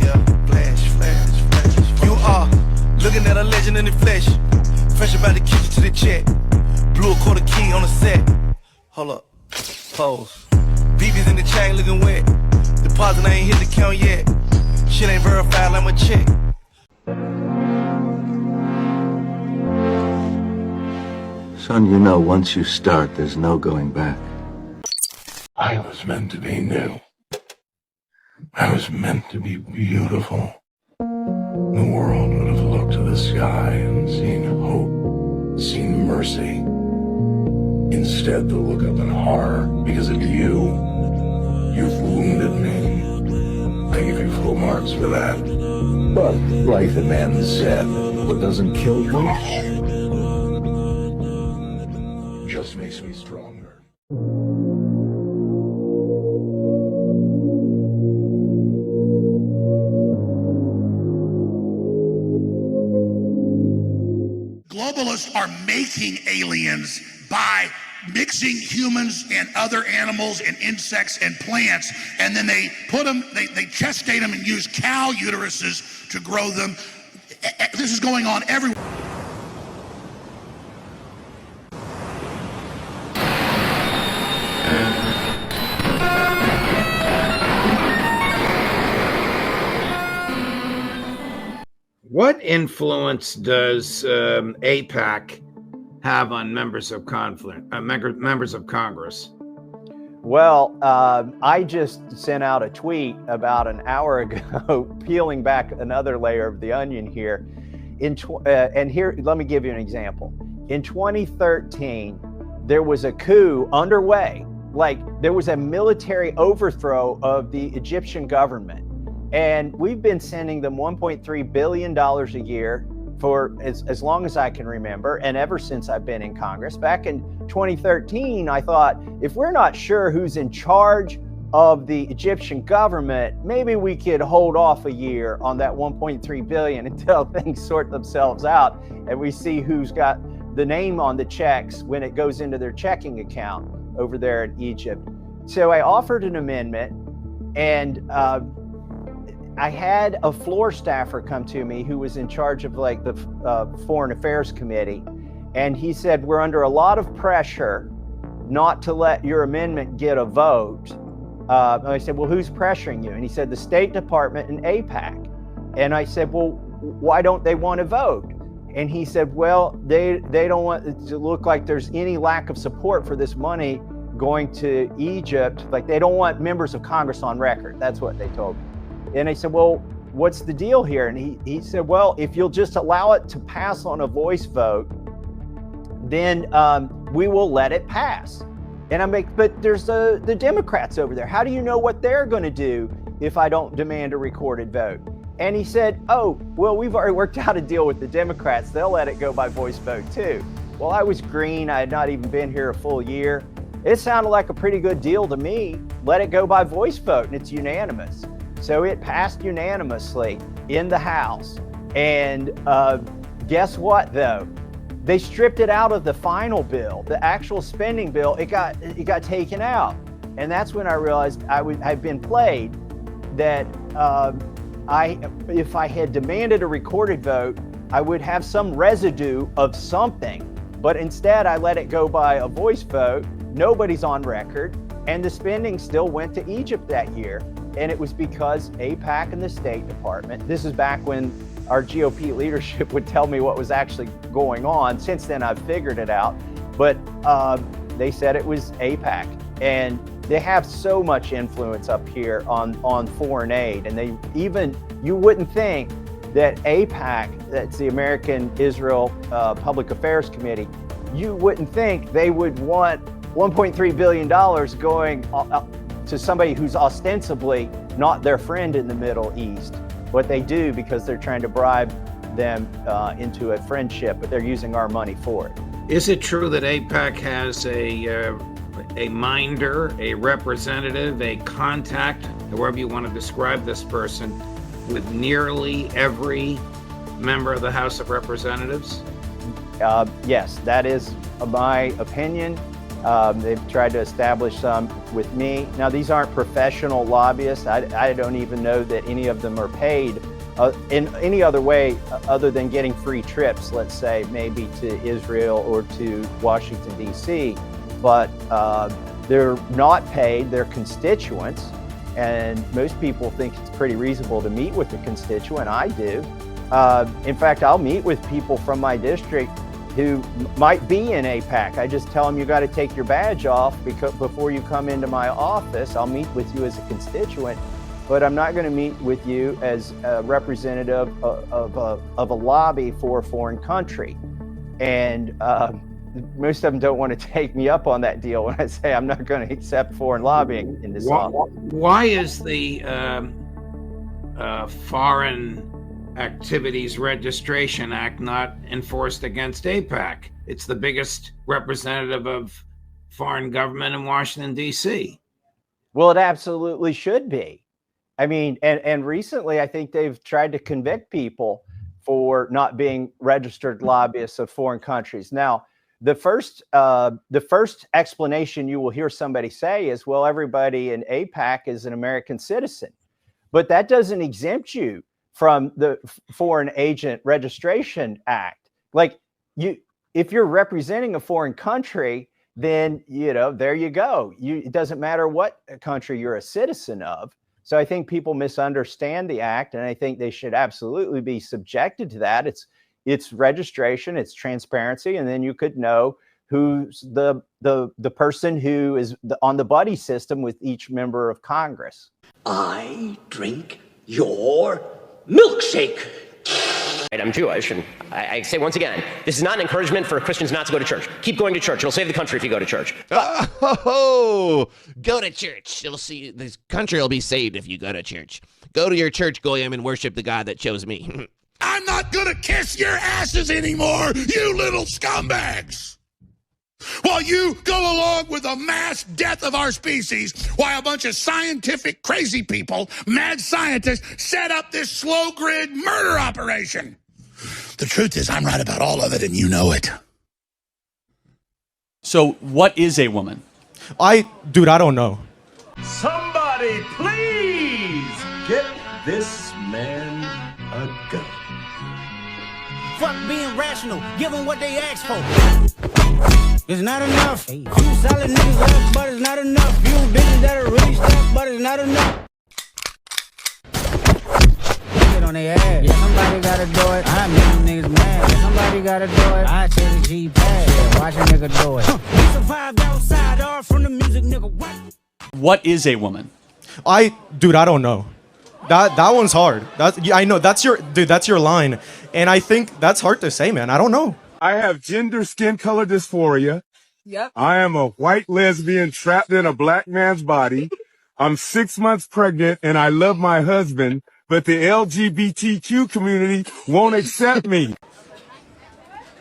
S35: Yeah, flash. You are looking at a legend in the flesh. Fresh about the kitchen to the check. Blew a quarter key on the set. Hold up. Pose. BB's in the chain looking wet. Deposit I ain't hit the count yet. Shit ain't verified like my check.
S31: Son, you know once you start, there's no going back.
S36: I was meant to be new. I was meant to be beautiful. The world would have looked to the sky and seen hope, seen mercy. Instead, they'll look up in horror because of you. You've wounded me. I give you full marks for that. But, like the man said, what doesn't kill you just makes me stronger.
S2: almost are making aliens by mixing humans and other animals and insects and plants, and then they put them, they gestate them and use cow uteruses to grow them. This is going on everywhere.
S3: What influence does AIPAC have on members of members of Congress?
S4: Well, I just sent out a tweet about an hour ago, peeling back another layer of the onion here. And here, let me give you an example. In 2013, there was a coup underway. Like, there was a military overthrow of the Egyptian government. And we've been sending them $1.3 billion a year for as long as I can remember, and ever since I've been in Congress. Back in 2013, I thought, if we're not sure who's in charge of the Egyptian government, maybe we could hold off a year on that $1.3 billion until things sort themselves out and we see who's got the name on the checks when it goes into their checking account over there in Egypt. So I offered an amendment, and I had a floor staffer come to me who was in charge of like the Foreign Affairs Committee. And he said, we're under a lot of pressure not to let your amendment get a vote. And I said, well, who's pressuring you? And he said, the State Department and AIPAC. And I said, well, why don't they want to vote? And he said, well, they don't want it to look like there's any lack of support for this money going to Egypt. Like, they don't want members of Congress on record. That's what they told me. And I said, well, what's the deal here? And he said, well, if you'll just allow it to pass on a voice vote, then we will let it pass. And I'm like, but there's the Democrats over there. How do you know what they're going to do if I don't demand a recorded vote? And he said, oh, well, we've already worked out a deal with the Democrats. They'll let it go by voice vote too. Well, I was green. I had not even been here a full year. It sounded like a pretty good deal to me. Let it go by voice vote, and it's unanimous. So it passed unanimously in the House. And guess what, though? They stripped it out of the final bill, the actual spending bill. It got taken out. And that's when I realized I'd been played, that if I had demanded a recorded vote, I would have some residue of something. But instead, I let it go by a voice vote. Nobody's on record. And the spending still went to Egypt that year. And it was because AIPAC and the State Department, this is back when our GOP leadership would tell me what was actually going on. Since then, I've figured it out. But they said it was AIPAC. And they have so much influence up here on foreign aid. And you wouldn't think that AIPAC, that's the American Israel Public Affairs Committee, you wouldn't think they would want $1.3 billion going to somebody who's ostensibly not their friend in the Middle East. What they do because they're trying to bribe them into a friendship, but they're using our money for it.
S3: Is it true that AIPAC has a minder, a representative, a contact, however you want to describe this person, with nearly every member of the House of Representatives?
S4: Yes, that is my opinion. They've tried to establish some with me. Now, these aren't professional lobbyists. I don't even know that any of them are paid in any other way other than getting free trips, let's say, maybe to Israel or to Washington, D.C. But they're not paid. They're constituents. And most people think it's pretty reasonable to meet with a constituent. I do. In fact, I'll meet with people from my district who might be in AIPAC. I just tell them you got to take your badge off before you come into my office. I'll meet with you as a constituent, but I'm not going to meet with you as a representative of a lobby for a foreign country. And most of them don't want to take me up on that deal when I say I'm not going to accept foreign lobbying in this office.
S3: Why is the Foreign Activities Registration Act not enforced against AIPAC? It's the biggest representative of foreign government in Washington, D.C.
S4: Well, it absolutely should be. I mean, and recently I think they've tried to convict people for not being registered lobbyists of foreign countries. Now, the first explanation you will hear somebody say is, well, everybody in AIPAC is an American citizen. But that doesn't exempt you from the Foreign Agent Registration Act. Like, if you're representing a foreign country, then, there you go. It doesn't matter what country you're a citizen of. So I think people misunderstand the act, and I think they should absolutely be subjected to that. It's registration, it's transparency, and then you could know who's the person who is on the buddy system with each member of Congress.
S5: I drink your milkshake.
S6: I'm Jewish, and I say once again, this is not an encouragement for Christians not to go to church. Keep going to church. It'll save the country if you go to church.
S7: Oh, go to church. You'll see, this country will be saved if you go to church. Go to your church, Goyim, and worship the God that chose me.
S2: I'm not gonna kiss your asses anymore, you little scumbags! While you go along with the mass death of our species, while a bunch of scientific crazy people, mad scientists, set up this slow grid murder operation. The truth is, I'm right about all of it, and you know it.
S8: So, what is a woman?
S9: Dude, I don't know.
S35: Somebody please get this man a gun.
S11: Fuck being rational, give them what they ask for. It's not enough. Few solid niggas left, but it's not enough. Few bitches that are really stuck, but it's not enough. Get on their ass. Yeah, somebody gotta do it. I make them niggas mad. Yeah, somebody gotta do it. I tell the G pass. Yeah, watch a nigga do it. We survived outside, all from the music, nigga.
S8: What is a woman?
S9: Dude, I don't know. That one's hard. I know that's your line, and I think that's hard to say, man. I don't know.
S18: I have gender skin color dysphoria. Yep. I am a white lesbian trapped in a black man's body. I'm 6 months pregnant and I love my husband, but the LGBTQ community won't accept me.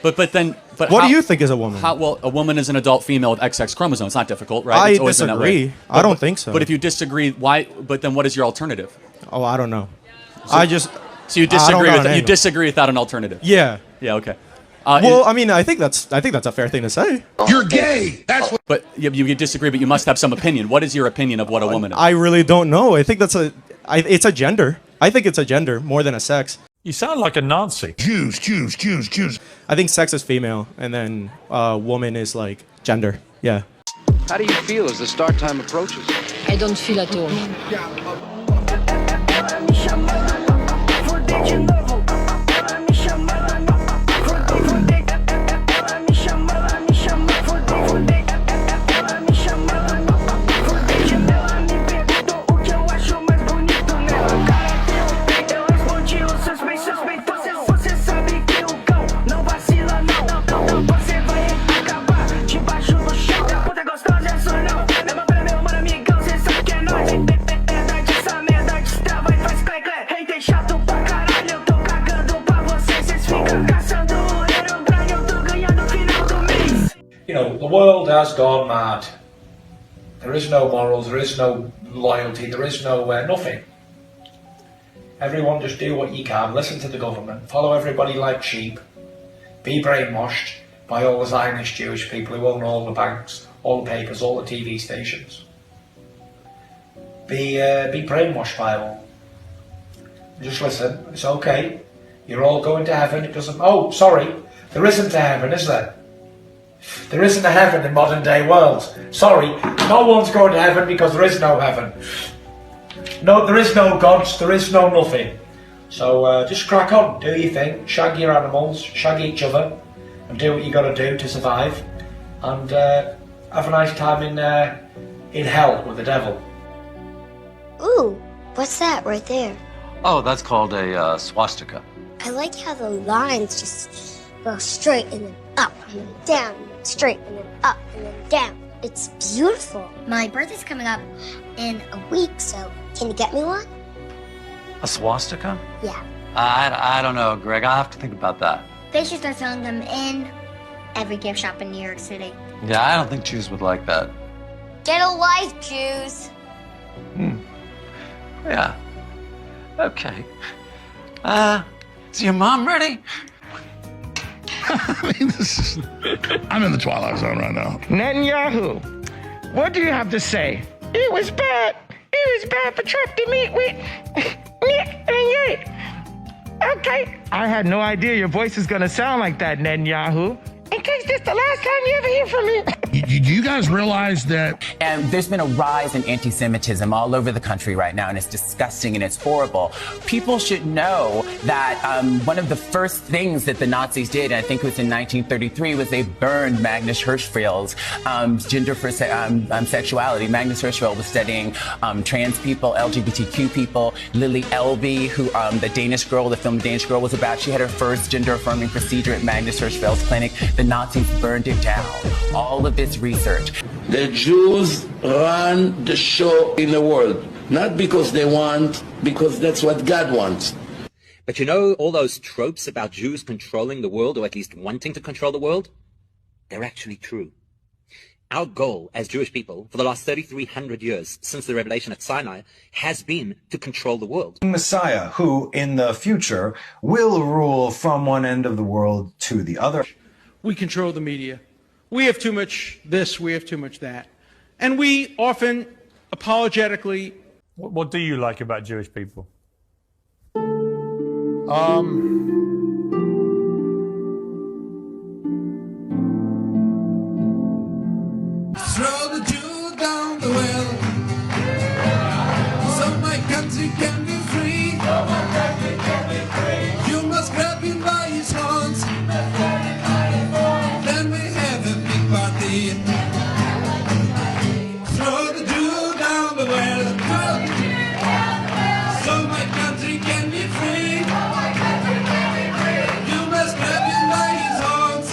S8: But
S9: what do you think is a woman?
S8: Well, a woman is an adult female with XX chromosomes. It's not difficult, right?
S9: I
S8: It's always been that way.
S9: disagree. I don't think so.
S8: But if you disagree, why? But then what is your alternative?
S9: Oh, I don't know.
S8: So you disagree with you disagree without an alternative?
S9: Yeah.
S8: Yeah. Okay.
S9: Well, I mean, I think that's a fair thing to say.
S2: You're gay. That's what.
S8: But you disagree, but you must have some opinion. What is your opinion of what a woman is?
S9: I really don't know. I think it's a gender. I think it's a gender more than a sex.
S28: You sound like a Nazi.
S2: Jews.
S9: I think sex is female, and then woman is like gender. Yeah.
S19: How do you feel as the start time approaches?
S16: I don't feel at all.
S20: You know, the world has gone mad. There is no morals, there is no loyalty, there is no nothing. Everyone just do what you can, listen to the government, follow everybody like sheep, be brainwashed by all the Zionist Jewish people who own all the banks, all the papers, all the TV stations. Be brainwashed by them. Just listen, it's okay. You're all going to heaven. It doesn't. Oh, sorry, there isn't a heaven, is there? There isn't a heaven in modern day world. Sorry, no one's going to heaven because there is no heaven. No, there is no gods, there is no nothing. So just crack on, do your thing, shag your animals, shag each other, and do what you got to do to survive. And have a nice time in hell with the devil.
S21: Ooh, what's that right there?
S19: Oh, that's called a swastika.
S21: I like how the lines just go straight and then up and then down, and then straight and then up and then down. It's beautiful. My birthday's coming up in a week, so can you get me one?
S19: A swastika?
S21: Yeah.
S19: I don't know, Greg. I'll have to think about that.
S21: They should start selling them in every gift shop in New York City.
S19: Yeah, I don't think Jews would like that.
S21: Get a life, Jews.
S19: Yeah. Okay. Is your mom ready?
S2: I mean, I'm in the twilight zone right now.
S33: Netanyahu, what do you have to say? It was bad. It was bad for Trump to meet with Okay. I had no idea your voice is gonna sound like that, Netanyahu. In case this the last time you ever hear from me.
S2: Do you guys realize that?
S1: And there's been a rise in anti-Semitism all over the country right now, and it's disgusting and it's horrible. People should know that one of the first things that the Nazis did, and I think it was in 1933, was they burned Magnus Hirschfeld's gender for sexuality. Magnus Hirschfeld was studying trans people, LGBTQ people. Lily Elby, who the Danish Girl, the film Danish Girl was about, she had her first gender-affirming procedure at Magnus Hirschfeld's clinic. The Nazis burned it down. All of this research.
S36: The Jews run the show in the world, not because they want, because that's what God wants.
S10: But you know all those tropes about Jews controlling the world, or at least wanting to control the world? They're actually true. Our goal as Jewish people for the last 3,300 years since the revelation at Sinai has been to control the world.
S12: Messiah, who in the future will rule from one end of the world to the other.
S13: We control the media. We have too much this, we have too much that. And we often apologetically...
S28: What do you like about Jewish people?
S13: Throw
S14: the Jew down the well, so my country can be free. You must grab him by his horns. Then we have a big party. Throw the Jew down the well, so my country can be free. You must grab him by his horns.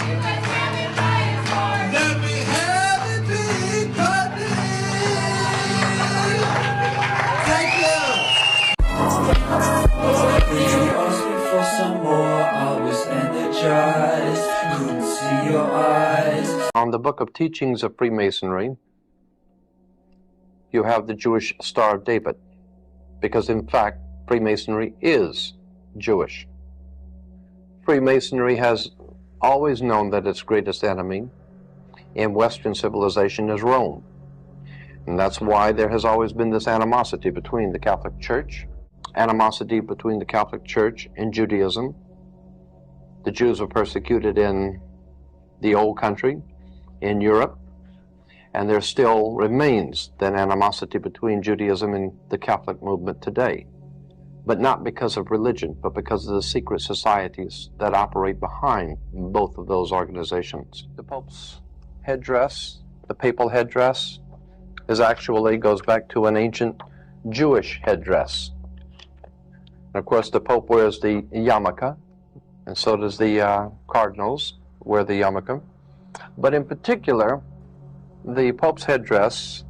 S14: Then we have a big party. Thank you. You asked me for some more, I was energized, couldn't see your eyes.
S15: On the Book of Teachings of Freemasonry, you have the Jewish Star of David, because in fact, Freemasonry is Jewish. Freemasonry has always known that its greatest enemy in Western civilization is Rome. And that's why there has always been this animosity between the Catholic Church, animosity between the Catholic Church and Judaism. The Jews were persecuted in the Old Country, in Europe, and there still remains that animosity between Judaism and the Catholic movement today. But not because of religion, but because of the secret societies that operate behind both of those organizations. The Pope's headdress, the papal headdress, goes back to an ancient Jewish headdress. And of course, the Pope wears the yarmulke, and so does the cardinals wear the yarmulke. But in particular, the Pope's headdress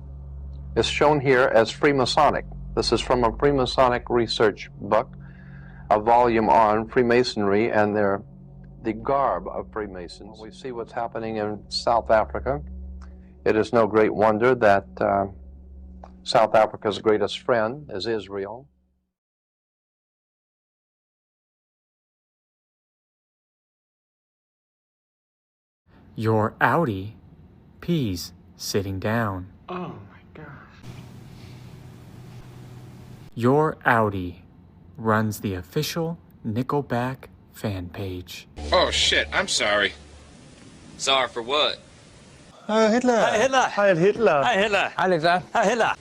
S15: is shown here as Freemasonic. This is from a Freemasonic research book, a volume on Freemasonry and the garb of Freemasons. We see what's happening in South Africa. It is no great wonder that South Africa's greatest friend is Israel.
S17: Your Audi pees sitting down.
S13: Oh my gosh.
S17: Your Audi runs the official Nickelback fan page.
S22: Oh shit, I'm sorry. Sorry for what?
S13: Hitler.
S22: Hi, Hitler.
S13: Hi, Hitler.
S22: Hi, Hitler.
S13: Hitler.
S22: Hi, Hitler.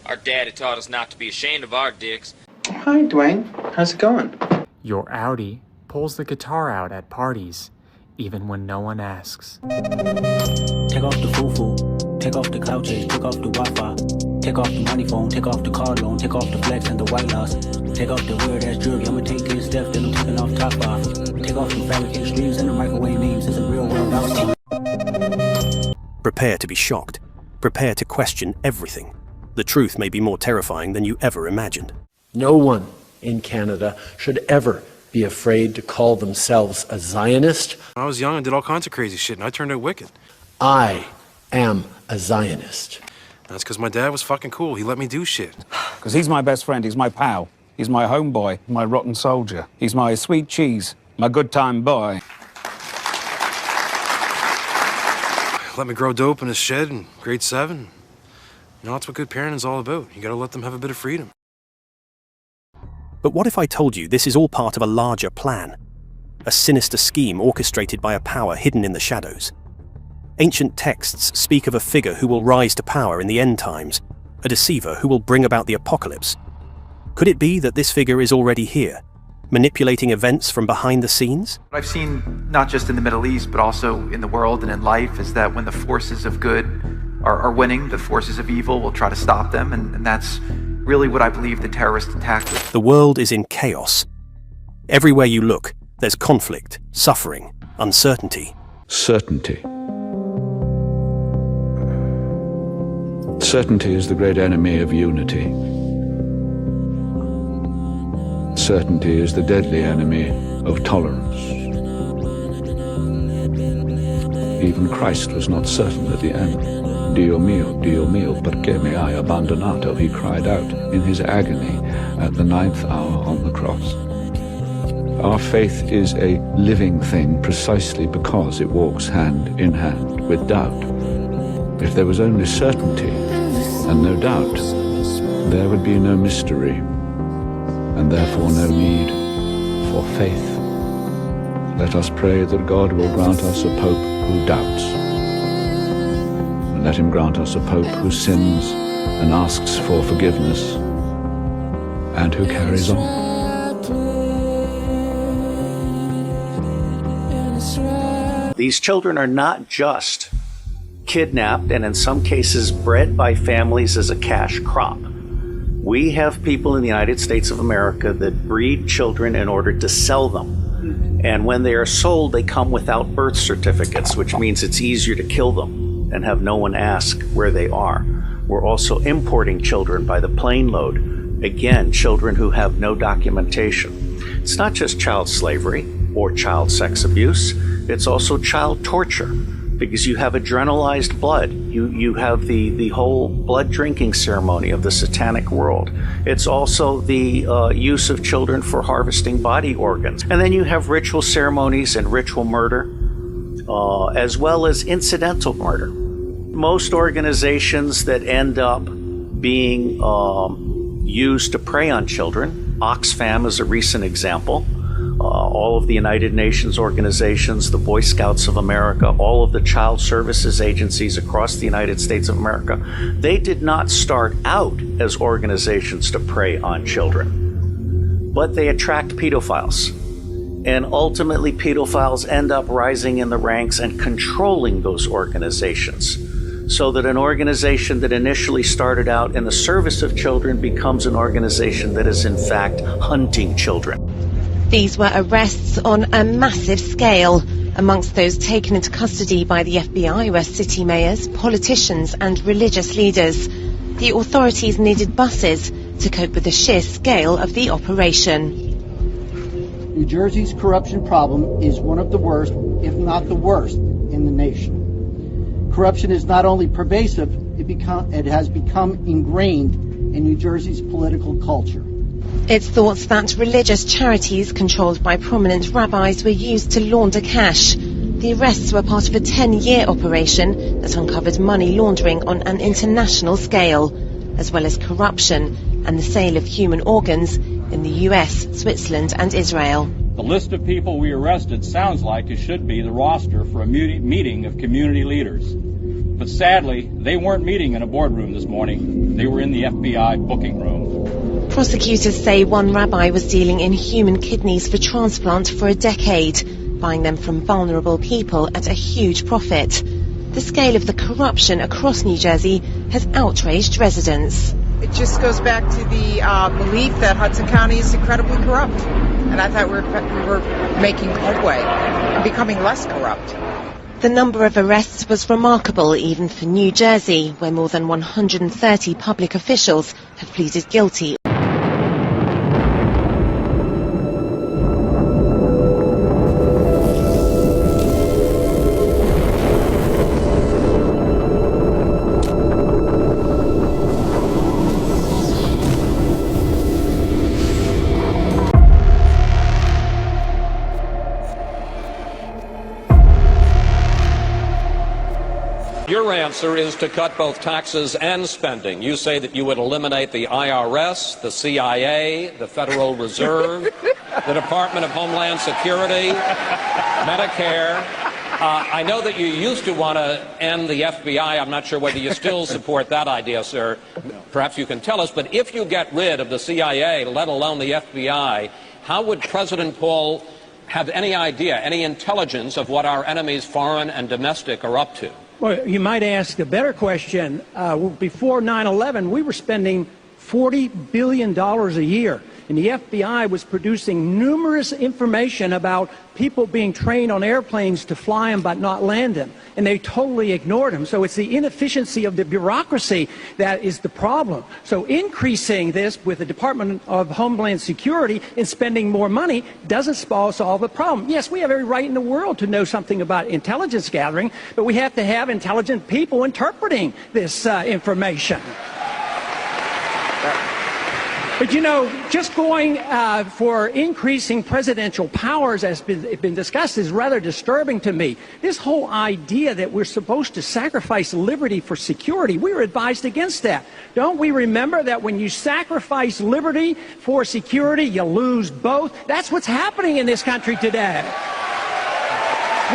S22: Our daddy taught us not to be ashamed of our dicks.
S13: Hi, Dwayne. How's it going?
S17: Your Audi pulls the guitar out at parties, even when no one asks.
S11: Take off the foo-foo, take off the couches, take off the Wi-Fi, take off the money phone, take off the car loan, take off the flex and the white loss, take off the weird-ass jewelry, I'ma take this step, then I'm taking off top off, take off the fabricated streams and the microwave memes, it's a real world outside.
S23: Prepare to be shocked. Prepare to question everything. The truth may be more terrifying than you ever imagined.
S24: No one in Canada should ever be afraid to call themselves a Zionist.
S25: I was young and did all kinds of crazy shit, and I turned out wicked.
S24: I am a Zionist.
S25: That's because my dad was fucking cool. He let me do shit.
S26: Because he's my best friend. He's my pal.
S3: He's my homeboy, my rotten soldier. He's my sweet cheese, my good time boy.
S25: Let me grow dope in his shed in grade 7. You know, that's what good parenting's all about. You gotta let them have a bit of freedom.
S23: But what if I told you this is all part of a larger plan? A sinister scheme orchestrated by a power hidden in the shadows. Ancient texts speak of a figure who will rise to power in the end times, a deceiver who will bring about the apocalypse. Could it be that this figure is already here, manipulating events from behind the scenes?
S4: What I've seen, not just in the Middle East, but also in the world and in life, is that when the forces of good are winning, the forces of evil will try to stop them, and that's really what I believe the terrorist attack is.
S23: The world is in chaos. Everywhere you look, there's conflict, suffering, uncertainty.
S28: Certainty. Certainty is the great enemy of unity. Certainty is the deadly enemy of tolerance. Even Christ was not certain at the end. Dio mio, perché mi hai abbandonato, he cried out in his agony at the 9th hour on the cross. Our faith is a living thing precisely because it walks hand in hand with doubt. If there was only certainty and no doubt, there would be no mystery, and therefore no need for faith. Let us pray that God will grant us a Pope who doubts. And let him grant us a Pope who sins and asks for forgiveness, and who carries on.
S5: These children are not just kidnapped and in some cases bred by families as a cash crop. We have people in the United States of America that breed children in order to sell them. And when they are sold, they come without birth certificates, which means it's easier to kill them and have no one ask where they are. We're also importing children by the plane load. Again, children who have no documentation. It's not just child slavery or child sex abuse. It's also child torture, because you have adrenalized blood. You have the whole blood drinking ceremony of the satanic world. It's also the use of children for harvesting body organs. And then you have ritual ceremonies and ritual murder, as well as incidental murder. Most organizations that end up being used to prey on children, Oxfam is a recent example, all of the United Nations organizations, the Boy Scouts of America, all of the child services agencies across the United States of America, they did not start out as organizations to prey on children, but they attract pedophiles. And ultimately, pedophiles end up rising in the ranks and controlling those organizations, so that an organization that initially started out in the service of children becomes an organization that is in fact hunting children.
S6: These were arrests on a massive scale. Amongst those taken into custody by the FBI were city mayors, politicians and religious leaders. The authorities needed buses to cope with the sheer scale of the operation.
S7: New Jersey's corruption problem is one of the worst, if not the worst, in the nation. Corruption is not only pervasive, it has become ingrained in New Jersey's political culture.
S6: It's thought that religious charities controlled by prominent rabbis were used to launder cash. The arrests were part of a 10-year operation that uncovered money laundering on an international scale, as well as corruption and the sale of human organs in the US, Switzerland and Israel.
S8: The list of people we arrested sounds like it should be the roster for a meeting of community leaders. But sadly, they weren't meeting in a boardroom this morning. They were in the FBI booking room.
S6: Prosecutors say one rabbi was dealing in human kidneys for transplant for a decade, buying them from vulnerable people at a huge profit. The scale of the corruption across New Jersey has outraged residents.
S9: It just goes back to the belief that Hudson County is incredibly corrupt. And I thought we were making headway and becoming less corrupt.
S6: The number of arrests was remarkable even for New Jersey, where more than 130 public officials have pleaded guilty.
S1: answer is to cut both taxes and spending. You say that you would eliminate the IRS, the CIA, the Federal Reserve, the Department of Homeland Security, Medicare. I know that you used to want to end the FBI. I'm not sure whether you still support that idea, sir. Perhaps you can tell us. But if you get rid of the CIA, let alone the FBI, how would President Paul have any idea, any intelligence of what our enemies, foreign and domestic, are up to?
S2: Well, you might ask a better question. Before 9/11, we were spending $40 billion a year. And the FBI was producing numerous information about people being trained on airplanes to fly them but not land them. And they totally ignored them. So it's the inefficiency of the bureaucracy that is the problem. So increasing this with the Department of Homeland Security and spending more money doesn't solve the problem. Yes, we have every right in the world to know something about intelligence gathering, but we have to have intelligent people interpreting this information. But, you know, just going for increasing presidential powers, as been discussed, is rather disturbing to me. This whole idea that we're supposed to sacrifice liberty for security, we were advised against that. Don't we remember that when you sacrifice liberty for security, you lose both? That's what's happening in this country today.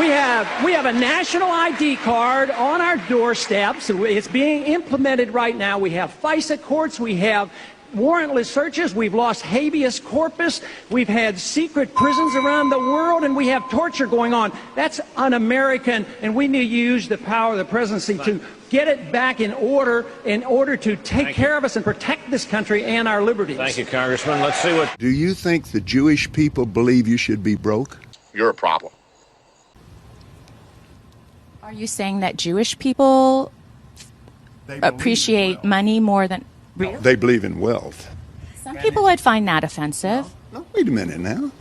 S2: We have a national ID card on our doorsteps. It's being implemented right now. We have FISA courts. We have warrantless searches. We've lost habeas corpus. We've had secret prisons around the world, and we have torture going on. That's un-American, and we need to use the power of the presidency to get it back in order to take care of us and protect this country and our liberties.
S16: Thank you, Congressman. Let's see what...
S18: Do you think the Jewish people believe you should be broke?
S19: You're a problem.
S20: Are you saying that Jewish people appreciate money more than... Really?
S18: They believe in wealth.
S20: Some people would find that offensive.
S18: No, wait a minute now.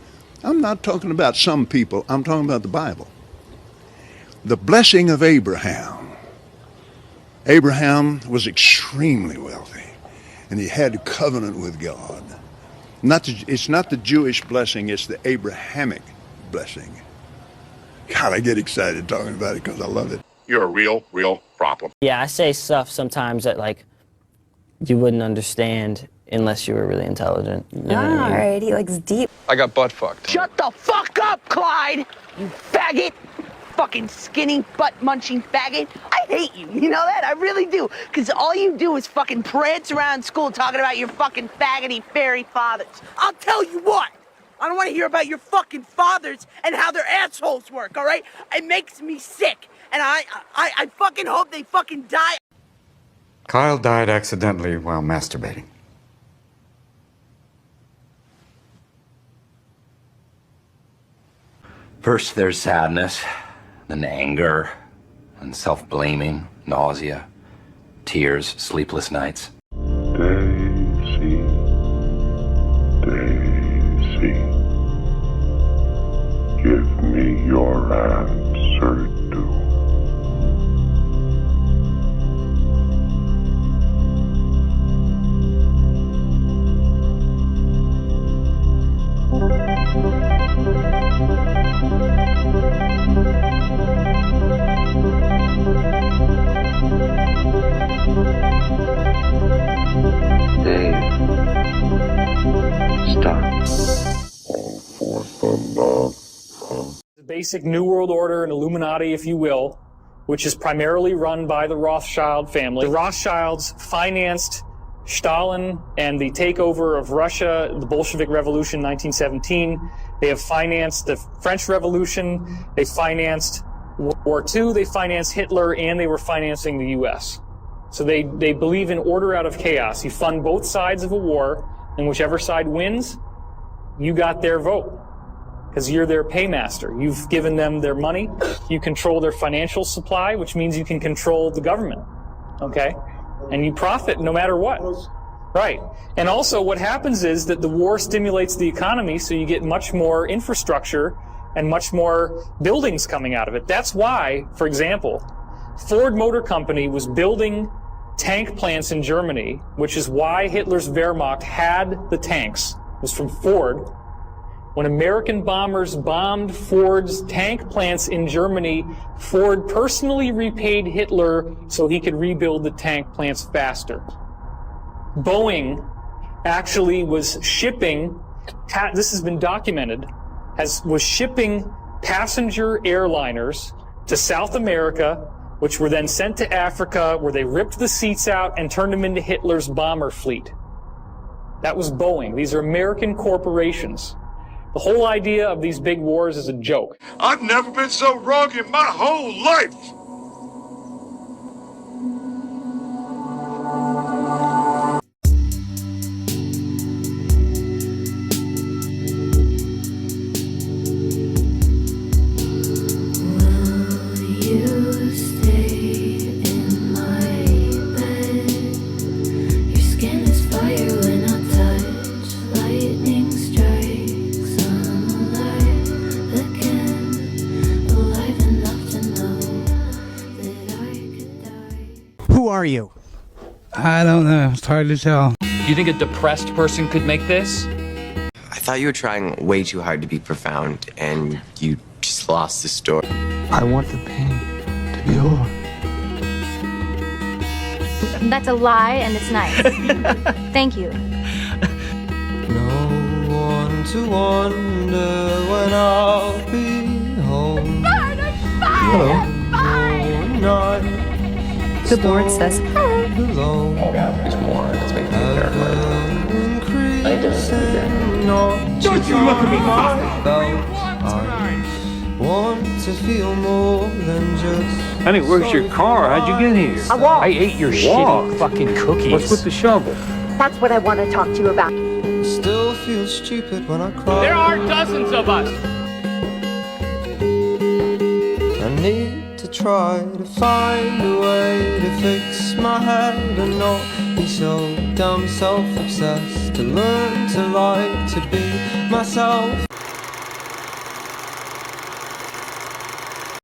S18: I'm not talking about some people. I'm talking about the Bible. The blessing of Abraham. Abraham was extremely wealthy, and he had a covenant with God. It's not the Jewish blessing, it's the Abrahamic blessing. God, I get excited talking about it because I love it.
S19: You're a real problem.
S21: Yeah, I say stuff sometimes that, like, you wouldn't understand unless you were really intelligent. You know what I mean?
S26: Alright, he likes deep.
S27: I got butt fucked.
S29: Shut the fuck up, Clyde! You faggot! Fucking skinny, butt-munching faggot. I hate you, you know that? I really do. Because all you do is fucking prance around school talking about your fucking faggoty fairy fathers. I'll tell you what! I don't want to hear about your fucking fathers and how their assholes work, alright? It makes me sick. And I fucking hope they fucking die.
S30: Kyle died accidentally while masturbating.
S31: First there's sadness, then anger, and self-blaming, nausea, tears, sleepless nights.
S36: Daisy, Daisy, give me your answer to.
S32: The basic New World Order and Illuminati, if you will, which is primarily run by the Rothschild family. The Rothschilds financed Stalin and the takeover of Russia, the Bolshevik Revolution 1917. They have financed the French Revolution. They financed World War II. They financed Hitler, and they were financing the U.S. So they believe in order out of chaos. You fund both sides of a war, and whichever side wins, you got their vote, because you're their paymaster. You've given them their money. You control their financial supply, which means you can control the government, okay? And you profit no matter what. Right. And also what happens is that the war stimulates the economy, so you get much more infrastructure and much more buildings coming out of it. That's why, for example, Ford Motor Company was building tank plants in Germany, which is why Hitler's Wehrmacht had the tanks. It was from Ford. When American bombers bombed Ford's tank plants in Germany, Ford personally repaid Hitler so he could rebuild the tank plants faster. Boeing actually was shipping, this has been documented, was shipping passenger airliners to South America, which were then sent to Africa, where they ripped the seats out and turned them into Hitler's bomber fleet. That was Boeing. These are American corporations. The whole idea of these big wars is a joke.
S36: I've never been so wrong in my whole life.
S3: Who are you?
S10: I don't know. It's hard to tell.
S11: Do you think a depressed person could make this?
S12: I thought you were trying way too hard to be profound, and you just lost the story.
S10: I want the pain to be over.
S13: That's a lie, and it's nice. Thank you.
S14: No one to wonder when I'll be home. Hello.
S13: The board says hello.
S12: Oh god, there's more. It's making me paranoid.
S14: Don't you look at me, Mom! I want to feel more than just...
S15: Honey, where's your car? How'd you get here?
S13: I walked.
S14: I ate your shitty fucking cookies.
S15: What's with the shovel?
S13: That's what I want to talk to you about.
S14: Still feel stupid when I cry.
S32: There are dozens of us.
S14: I need to try to find a way to fix my head and not be so dumb self-obsessed, to learn to like to be myself.